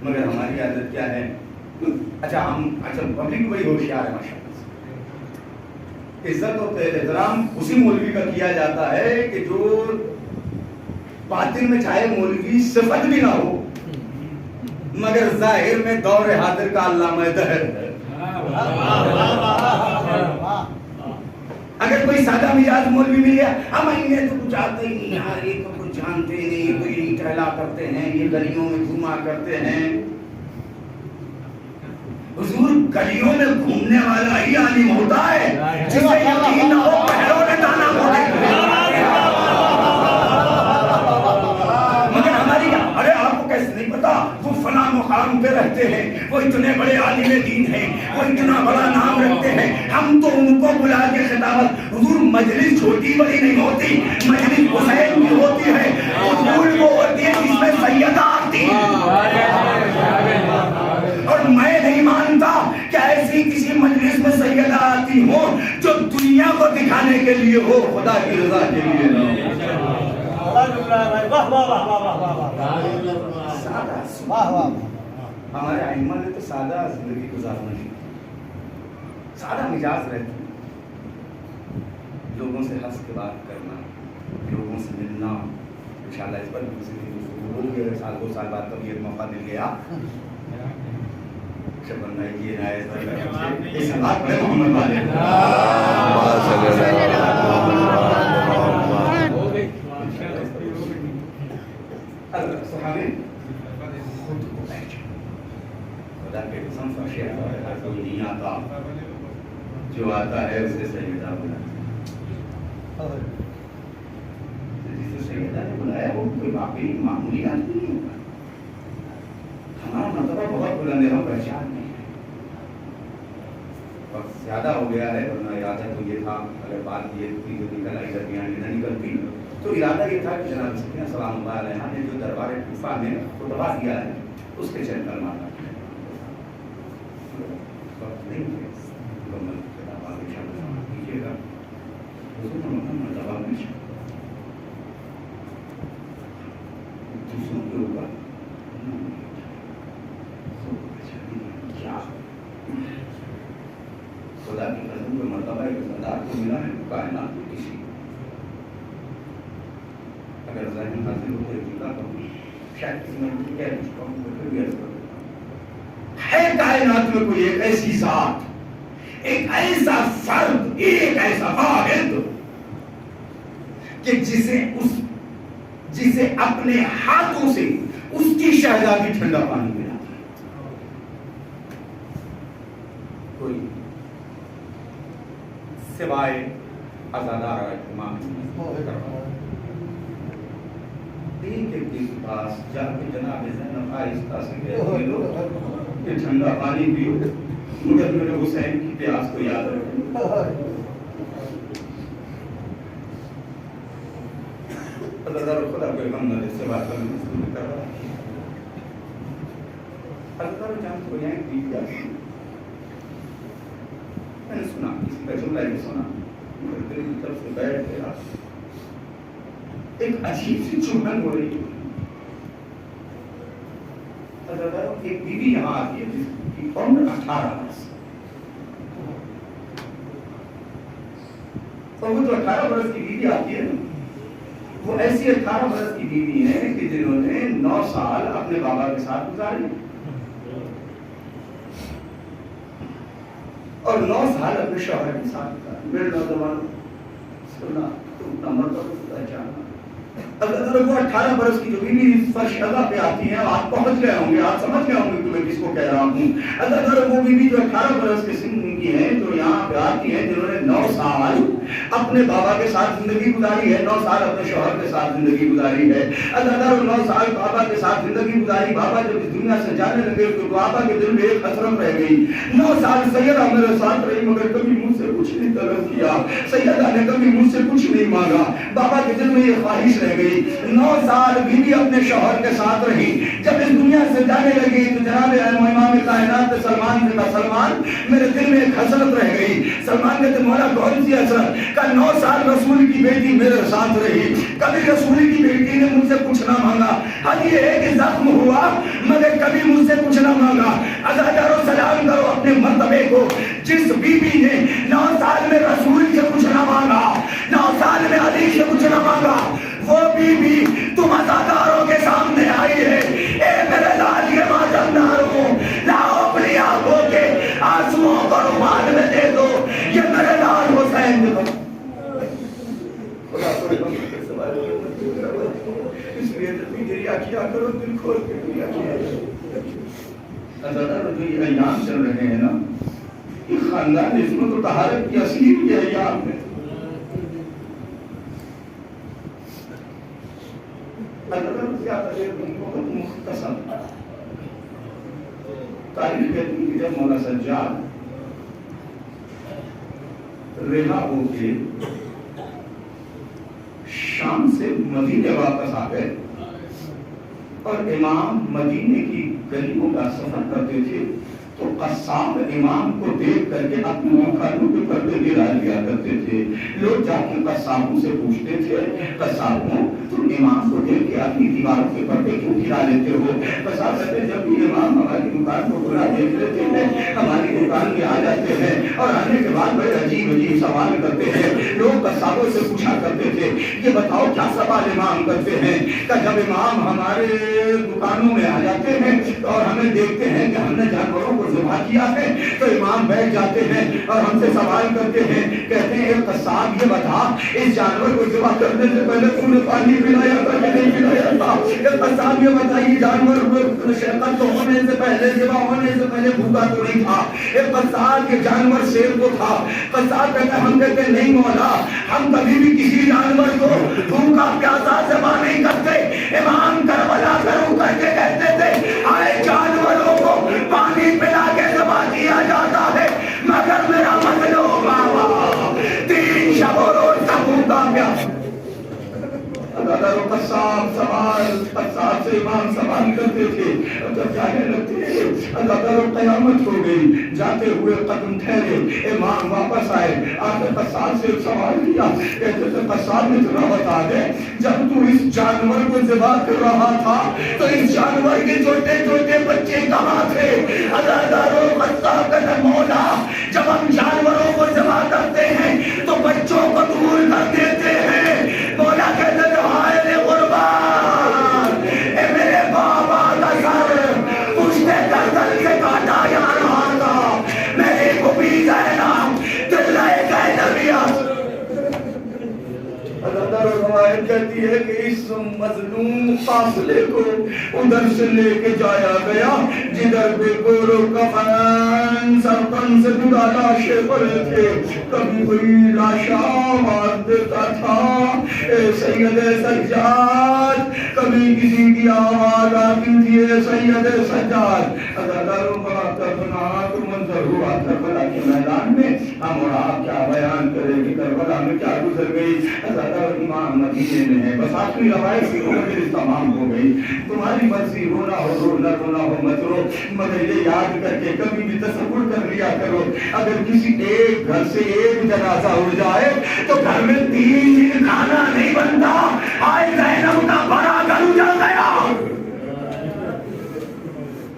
مگر ہماری عادت کیا ہے؟ اچھا پبلک بڑی ہوشیار ہے ماشاء اللہ. عزت اور احترام اسی مولوی کا کیا جاتا ہے کہ جو باطن میں چاہے مولوی صفت بھی نہ ہو مگر ظاہر میں دور حاضر کا علامہ دہر ہے. اگر کوئی سادہ مزاج مولوی مل گیا، ہم انہیں تو کچھ آتے ہی نہیں یار، یہ تو کچھ جانتے ہی نہیں، یہ تو یہی ٹہلا کرتے ہیں، یہ گلیوں میں گھوما کرتے ہیں. حضور گلیوں میں گھومنے والا ہی عالم ہوتا ہے جسے یقین نہ ہو پہلوں نے دانا موڑے. مگر ہماری ارے آپ کو کیسے نہیں پتا وہ فلاں مقام پہ رہتے ہیں، وہ اتنے بڑے عالم دین ہیں، وہ اتنا بڑا نام رکھتے ہیں، ہم تو ان کو بلا کے خطابت. حضور مجلس چھوٹی بڑی نہیں ہوتی، مجلس حسین کی ہوتی ہے، حضور وہ ہوتی ہے جس میں سیدہ آتی ہے. اور میں نہیں مانتا کہ ایسی کسی مجلس میں سیدہ آتی ہو جو دنیا کو دکھانے کے لیے ہو، خدا کی رضا کے لیے نہ ہو. ہمارے ائمہ نے تو سادہ زندگی گزارنا ہے، سادہ مزاج رہتے ہیں. لوگوں سے ہنس کے بات کرنا، لوگوں سے ملنا. انشاءاللہ اس پر سال دو سال بعد کبھی ایک موقع مل گیا محمد والے صحابی خود کو پہچان، خدا کے قسم فرشے کوئی نہیں آتا، جو آتا ہے اسے سیدہ بلاتا. جسے سیدہ نے بلایا وہ کوئی واقعی معمولی آدمی نہیں ہوگا. ہمارا مرتبہ بہت بلند ہے، ہم پہچان نہیں ہے. زیادہ ہو گیا ہے، ورنہ ارادہ تو یہ تھا، اگر بات یہ تھی جو نکل آئی درمیان نہ نکلتی تو ارادہ یہ تھا کہ جناب سکینہ سلام اللہ علیہ نے جو دربار کوفہ میں خطبہ دیا ہے اس کے چینل مارنا نہیں ہے، کیجیے گا دوسروں کے اوپر کیا خدا کی قسم کو مرتبہ ایک سردار کو ملا ہے کائنات میں کسی، اگر ذہن حاصل ہو تو جیتا کروں شاید کسی میں کیا رشتہ ہوں پھر بھی عرض کر دیتا ہوں، ہے کائنات میں کوئی ایک ایسی ذات، ایک ایسا فرد، ایک ایسا واحد کہ جسے اپنے ہاتھوں سے اس کی شہزادی ٹھنڈا پانی ملا، کوئی سوائے عزادار اہتمام ایک کے پاس جا کے جناب زینب آہستہ سے کہتے لو کہ ٹھنڈا پانی پیو مگر میرے حسین کی پیاس کو یاد رکھیں، اللہ خدا کوئی غم نہ سے بات کرنے میں کر رہا ہے، اللہ جان کو یہاں کی کیا میں نے سنا کسی کا جملہ ہی سنا میرے دل کی طرف سے بیٹھ گیا، ایک عجیب سی چوبن ہو رہی ہے، ایک بیوی یہاں آتی ہے جس کی عمر 18 برس، اور وہ جو 18 برس کی بیوی آتی ہے وہ ایسی 18 برس کی بیوی ہے کہ جنہوں نے 9 سال اپنے بابا کے ساتھ گزارے اور 9 سال اپنے شوہر کے ساتھ گزارے۔ میرے نوجوان سننا تم نمبر پر پہچانا، اگر وہ 18 برس کی جو بیوی فرش ادا پہ آتی ہیں، آپ پہنچ گئے ہوں گے، آپ سمجھ گئے ہوں گے کہ میں کس کو کہہ رہا ہوں، اگر وہ بیوی جو 18 برس کے سن کی ہیں تو یہاں پہ آتی ہیں جنہوں نے 9 سال اپنے بابا کے ساتھ زندگی گزاری ہے، 9 سال اپنے شوہر کے ساتھ زندگی گزاری ہے، اگر 9 سال بابا کے ساتھ زندگی گزاری، بابا جب اس دنیا سے جانے لگے تو بابا کے دل میں ایک حسرت رہ گئی، 9 سال سیدہ میرے ساتھ رہی مگر کبھی مجھ سے کچھ نہیں طلب کیا، سیدہ نے کبھی مجھ سے کچھ نہیں مانگا، بابا کے دل میں یہ خواہش رہ گئی، 9 سال بیوی اپنے شوہر کے ساتھ رہی، جب اس دنیا سے جانے لگی تو جناب امام کائنات سلمان سے کہا سلمان میرے دل میں ایک حسرت رہ گئی، سلمان کہتے مولا کون سی حسرت؟ کہ 9 سال رسول کی بیٹی میرے ساتھ رہی، کبھی رسول کی بیٹی نے مجھ سے کچھ نہ مانگا، حال یہ ہے کہ زخم ہوا مگر کبھی مجھ سے کچھ نہ مانگا، ادا کرو سلام کرو اپنے مرتبے کو، جس بیوی نے 9 سال میں رسول سے کچھ نہ مانگا، 9 سال میں علی سے کچھ نہ مانگا، وہ بیوی تم عزاداروں کے سامنے آئی ہے، اے میرے لال کے ماتمداروں لاؤ اپنی آنکھوں کے آنسوؤں کو رومال میں دے دو، یہ میرے لال حسین اس لیے تبھی دریا کیا کرو دل کھول کے دریا کیا عزادار جو یہ ایام چل رہے ہیں نا یہ خاندان عصمت و طہارت کی اصلی یہ ایام ہے، بہت مختصر تاریخ کہتی ہے جب مولا سجاد رہا ہو کے شام سے مدینے واپس آ گئے اور امام مدینے کی گلیوں کا سفر کرتے تھے تو قصاب امام کو دیکھ کر کے اپنے مکانوں کے پردے گرا لیا کرتے تھے، لوگ جا کے قصابوں سے پوچھتے تھے قصابوں تم امام کو دیکھ کے اپنی دیواروں کے پردے کیوں گرا لیتے ہو؟ قصاب کہتے جب بھی امام ہماری دکان کو برا دیکھ لیتے ہیں ہماری دکان میں آ جاتے ہیں اور آنے کے بعد بڑے عجیب عجیب سوال کرتے ہیں، لوگ قصابوں سے پوچھا کرتے تھے یہ بتاؤ کیا سوال امام کرتے ہیں؟ کہ جب امام ہمارے دکانوں میں آ جاتے ہیں اور ہمیں دیکھتے ہیں کہ ہم نے جانوروں کو ذبح کیا ہے تو امام بیٹھ جاتے ہیں اور ہم سے سوال کرتے ہیں، کہتے ہیں قصاب یہ بتا اس جانور کو ذبح کرنے سے پہلے تم نے پانی پلایا تھا کہ نہیں پلایا تھا؟ قصاب یہ بتائیے جانور شرکت تو ہونے سے پہلے ذبح ہونے سے پہلے بھوکا تو نہیں تھا؟ قصاب یہ جانور شیر تو تھا؟ قصاب کہتے ہیں ہم کہتے ہیں نہیں مولا ہم کبھی بھی کسی جانور کو بھوکا پیاسا ذبح نہیں کرتے، امام کربلا کرو کر کے کہتے تھے آئے جانوروں کو پانی پلا کے ذبح کیا جاتا ہے مگر اگر میرا مظلوم آوا 3 شب و روز کا بھوکا پیاسا ادادار و قصاب سے امام سوال کرتے تھے جب جانے لگتے ادادار و قیامت ہو گئی جاتے ہوئے قدم ٹھہرے امام واپس آئے آگے قصاب سے سوال کیا کہتے تھے قصاب نے تجھے بتا دے جب تو اس جانور کو ذبح کر رہا تھا تو اس جانور کے چھوٹے چھوٹے بچے کہاں تھے ادادار و قصاب کہتے مولا جب ہم جانوروں کو ذبح کرتے ہیں تو بچوں کو دور کر دیتے ہیں مولا کہتے تھے ہائے قربان اے میرے بابا کا سر پشتے گردن سے کاٹا جا رہا تھا میرے کو بھی زینب دلائے گئے نبیات ادادار روایت کہتی ہے کہ اس مظلوم قافلے کو ادھر سے لے کے جایا گیا جدھر بے گور و کفن سرطن سے جدا لاشیں پڑے تھے کبھی کوئی لاشا آواز دیتا تھا اے سید سجاد کبھی کسی کی آواز آتی تھی اے سید سجاد ادادار روایت کربناک منظر ہوا کربلا کے میدان میں ہم اور آپ کیا بیان کریں کہ کربلا میں کیا گزر گئی امام مدینے میں ہے بس آخری روایت سی مجلس تمام ہو گئی تمہاری مرضی رونا ہو رو نہ رونا ہو مت رو مگر یہ یاد کر کے کبھی بھی تصور کر لیا کرو اگر کسی ایک گھر سے ایک جنازہ اڑ جائے تو گھر میں 3 دن کھانا نہیں بنتا آئے زینب کا بڑا گھر اجڑ گیا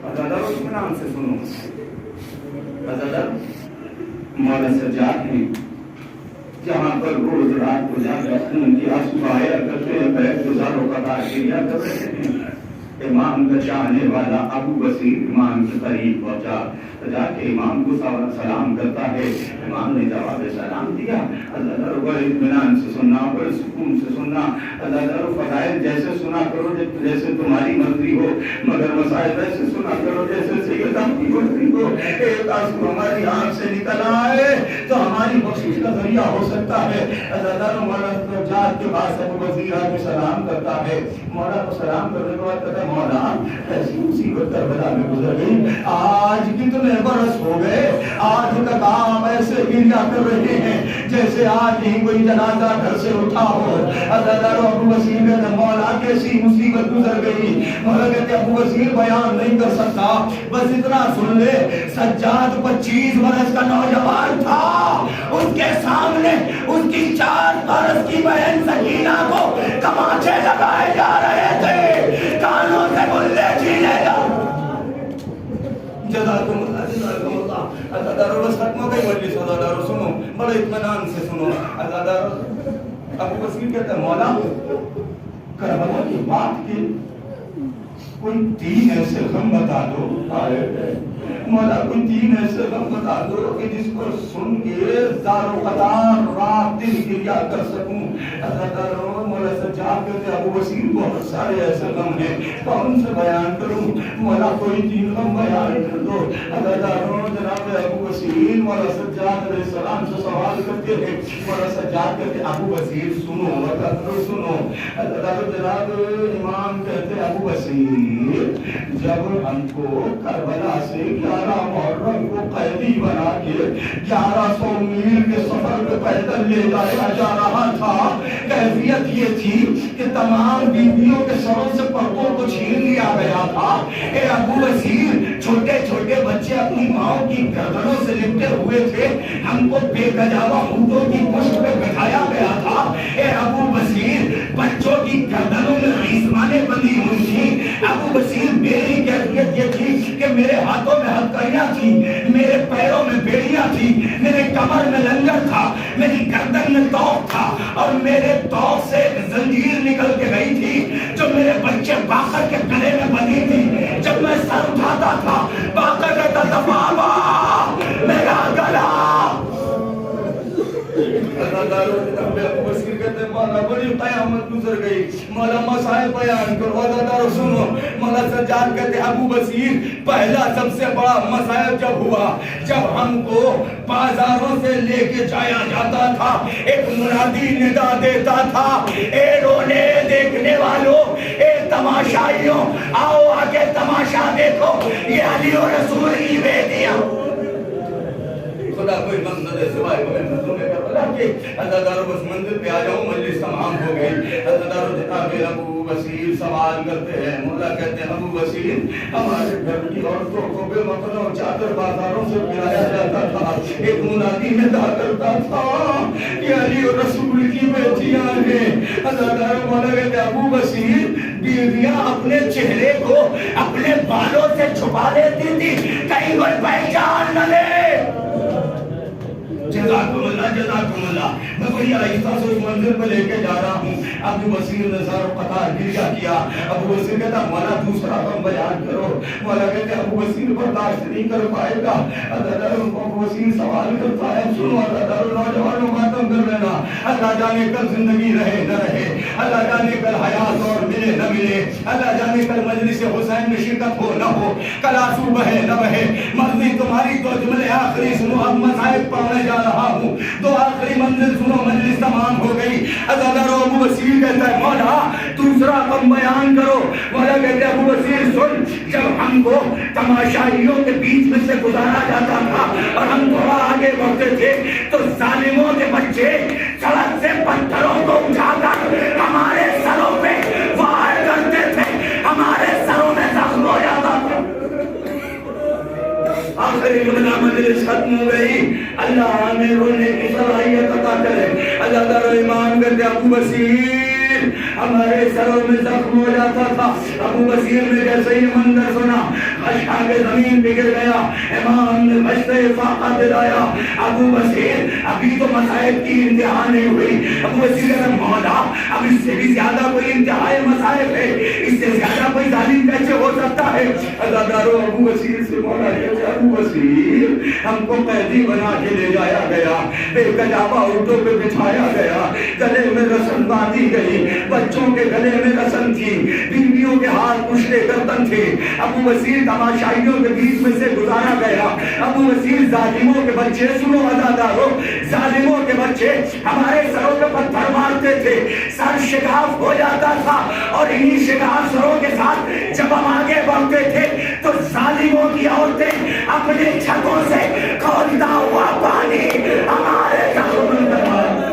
ادادار اطمینان سے سنو ادادار مولا سجاد نے جہاں پر روز رات کو جا کر خون کی آنسو بہایا کرتے ہیں بیت گزاروں کا داخلیا کر رہے ہیں امام کا چاہنے والا ابو بصیر امام کے قریب پہنچا جا کے امام کو سلام کرتا ہے امام نے جواب سلام دیا اللہ تعالیٰ بڑے اطمینان سے سننا بڑے سکون سے سننا اللہ تعالیٰ فضائل جیسے سنا کرو جیسے تمہاری مرضی ہو مگر مسائل ویسے سنا کرو جیسے سیدہ کی مرضی ہو ایک آنسو ہماری آنکھ سے نکل آئے تو ہماری بخشش کا ذریعہ ہو سکتا ہے اللہ تعالیٰ مولا جات کے بعد ابو بصیر کو سلام کرتا ہے مولا کو سلام کرنے کے بعد کہتا ہے مولا ایسی مصیبت کربلا میں گزر گئی آج کتنے برس ہو گئے آج تک آپ ایسے گریا کر رہے ہیں جیسے آج ہی کوئی جنازہ گھر سے اٹھا ہو اللہ ابو بصیر کہتے مولا کیسی مصیبت گزر گئی مولا کہتے ابو بصیر بیان نہیں کر سکتا بس اتنا سن لے سجاد 25 برس کا نوجوان تھا اس کے سامنے اس کی 4 برس کی بہن سکینہ کو تماچے لگائے جا رہے تھے کانوں سے گلے چھینے جا جزاکم اللہ ادادار بس ختم ہو گئی مجلس ادادار سنو بڑے اطمینان سے سنو ادادار ابو بصیر کہتا ہے مولا کربلا کی بات کی کوئی 3 ایسے غم بتا دو مولا کوئی 3 ایسے غم بتا دو کہ جس کو سن کے زار و قطار رات دن گریا کر سکوں ادادار مولا سجاد کہتے ابو بصیر بہت سارے ایسے غم ہیں کون سے بیان کروں مولا کوئی 3 غم بیان کر دو ادادار جناب ابو بصیر مولا سجاد علیہ السلام سے سوال کرتے ہیں مولا سجاد کہتے ابو بصیر سنو سنو ادادار جناب امام کہتے ابو بصیر جب ہم کو کربلا سے 11 محرم کو قیدی بنا کے 1100 میل کے سفر پہ پیدل لے جایا جا رہا تھا کیفیت یہ تھی کہ تمام بیویوں کے سروں سے پردوں کو چھین لیا گیا تھا اے ابو بصیر چھوٹے چھوٹے بچے اپنی ماؤں کی گردنوں سے لپٹے ہوئے تھے ہم کو بے گجاوا اونٹوں کی پشت پہ بٹھایا گیا تھا اے ابو بصیر بچوں کی گردنوں میں ریسمانیں بندھی ہوئی تھی ابو بصیر میری کیفیت یہ تھی کہ میرے ہاتھوں میں ہتھکڑیاں تھی میرے پیروں میں بیڑیاں تھی میرے کمر میں لنگر تھا میری گردن میں توق تھا اور میرے توق سے ایک زنجیر نکل کے گئی تھی جو میرے بچے باقر کے گلے میں بندھی تھی جب میں سر اٹھاتا تھا باقر کہتا تھا بابا میرا گلا ابو بصیر کہتے مولا بڑی قیامت گزر گئی مولا مسائل بیان کرو ادادار سنو مولا سجاد کہتے ابو بصیر پہلا سب سے بڑا مسائل جب ہوا جب ہم کو بازاروں سے لے کے جایا جاتا تھا ایک منادی ندا دیتا تھا اے رونے دیکھنے والوں اے تماشائیوں آؤ آگے تماشا دیکھو یہ علی و رسول کی بیٹیاں خدا کوئی منزل ہے سوائے مگر مظلوم کربلا کے عزادارو بس منزل پہ آ جاؤں مجلس تمام ہو گئی عزادارو جناب ابو بصیر سوال کرتے ہیں مولا کہتے ہیں ابو بصیر ہمارے گھر کی عورتوں کو بے مقدم چادر بازاروں سے پلایا جاتا تھا ایک منادی ندا کرتا تھا کہ علی اور رسول کی بیٹیاں ہیں عزادارو مولا کہتے ہیں ابو بصیر بیویاں اپنے چہرے کو اپنے بالوں سے چھپا لیتی تھی کہیں کوئی پہچان نہ لے جزاکم اللہ میں بڑی آہستہ سے اس منزل پہ لے کے جا رہا ہوں ابو بصیر نے سر قطار گریا کیا ابو بصیر کہتا مولا دوسرا کم بیان کرو مولا کہتے ابو بصیر برداشت نہیں کر پائے گا ابو بصیر سوال کرتا ہے سنو نوجوانوں ختم کر لینا اللہ جانے کل زندگی رہے نہ رہے اللہ جانے کل حیات اور ملے نہ ملے اللہ جانے کل مجلس حسین میں شرکت ہو نہ ہو کل آنسو بہے نہ بہے مرضی تمہاری تو جملے آخری سنو اب مصائب پانے جا رہا ہوں تو آخری منزل سنو مجلس تمام ہو گئی عزادارو ابو بصیر کہتا ہے مولا دوسرا کم بیان کرو مولا کہتے ہیں ابو بصیر سن جب ہم کو تماشائیوں کے بیچ میں سے گزارا جاتا تھا اور ہم تھوڑا آگے بڑھتے تھے تو ظالموں کے بچے سڑک سے پتھروں کو اٹھا کر ہمارے سروں پہ وار کرتے تھے ہمارے سروں میں زخم ہو جاتا تھا آخری جملہ مجلس ختم ہو گئی اللہ ہمیں رونے کی صلاحیت عطا کرے اللہ تعالی ایمان کرتے ابو بصیر ہمارے سروں میں زخم ہو جاتا تھا ابو بصیر نے جیسے ہی منظر سنا خشکا کے زمین بگڑ گیا امام نے خشتے فاقہ دلایا ابو بصیر ابھی تو مصائب کی انتہا نہیں ہوئی ابو بصیر کہتا مولا اب اس سے بھی زیادہ کوئی انتہائی مصائب ہے اس سے زیادہ کوئی ظالم کیسے ہو سکتا ہے اللہ دارو ابو بصیر سے مولا کہتے ابو بصیر ہم کو قیدی بنا کے لے جایا گیا بے کجابہ اونٹوں پہ بٹھایا گیا گلے میں رسن باندھی گئی بچوں کے گلے میں رسن تھی بیویوں کے ہاتھ پشتے گردن تھے ابو بصیر تماشائیوں کے بیچ میں سے گزارا گیا ابو بصیر ظالموں کے بچے سنو عزادارو ظالموں کے بچے ہمارے سروں پہ پتھر مارتے تھے سر شگاف ہو جاتا تھا اور انہی شگاف سروں کے ساتھ جب ہم آگے بڑھتے تھے تو ظالموں کی عورتیں اپنے چھتوں سے کھولتا ہوا پانی ہمارے زخم پر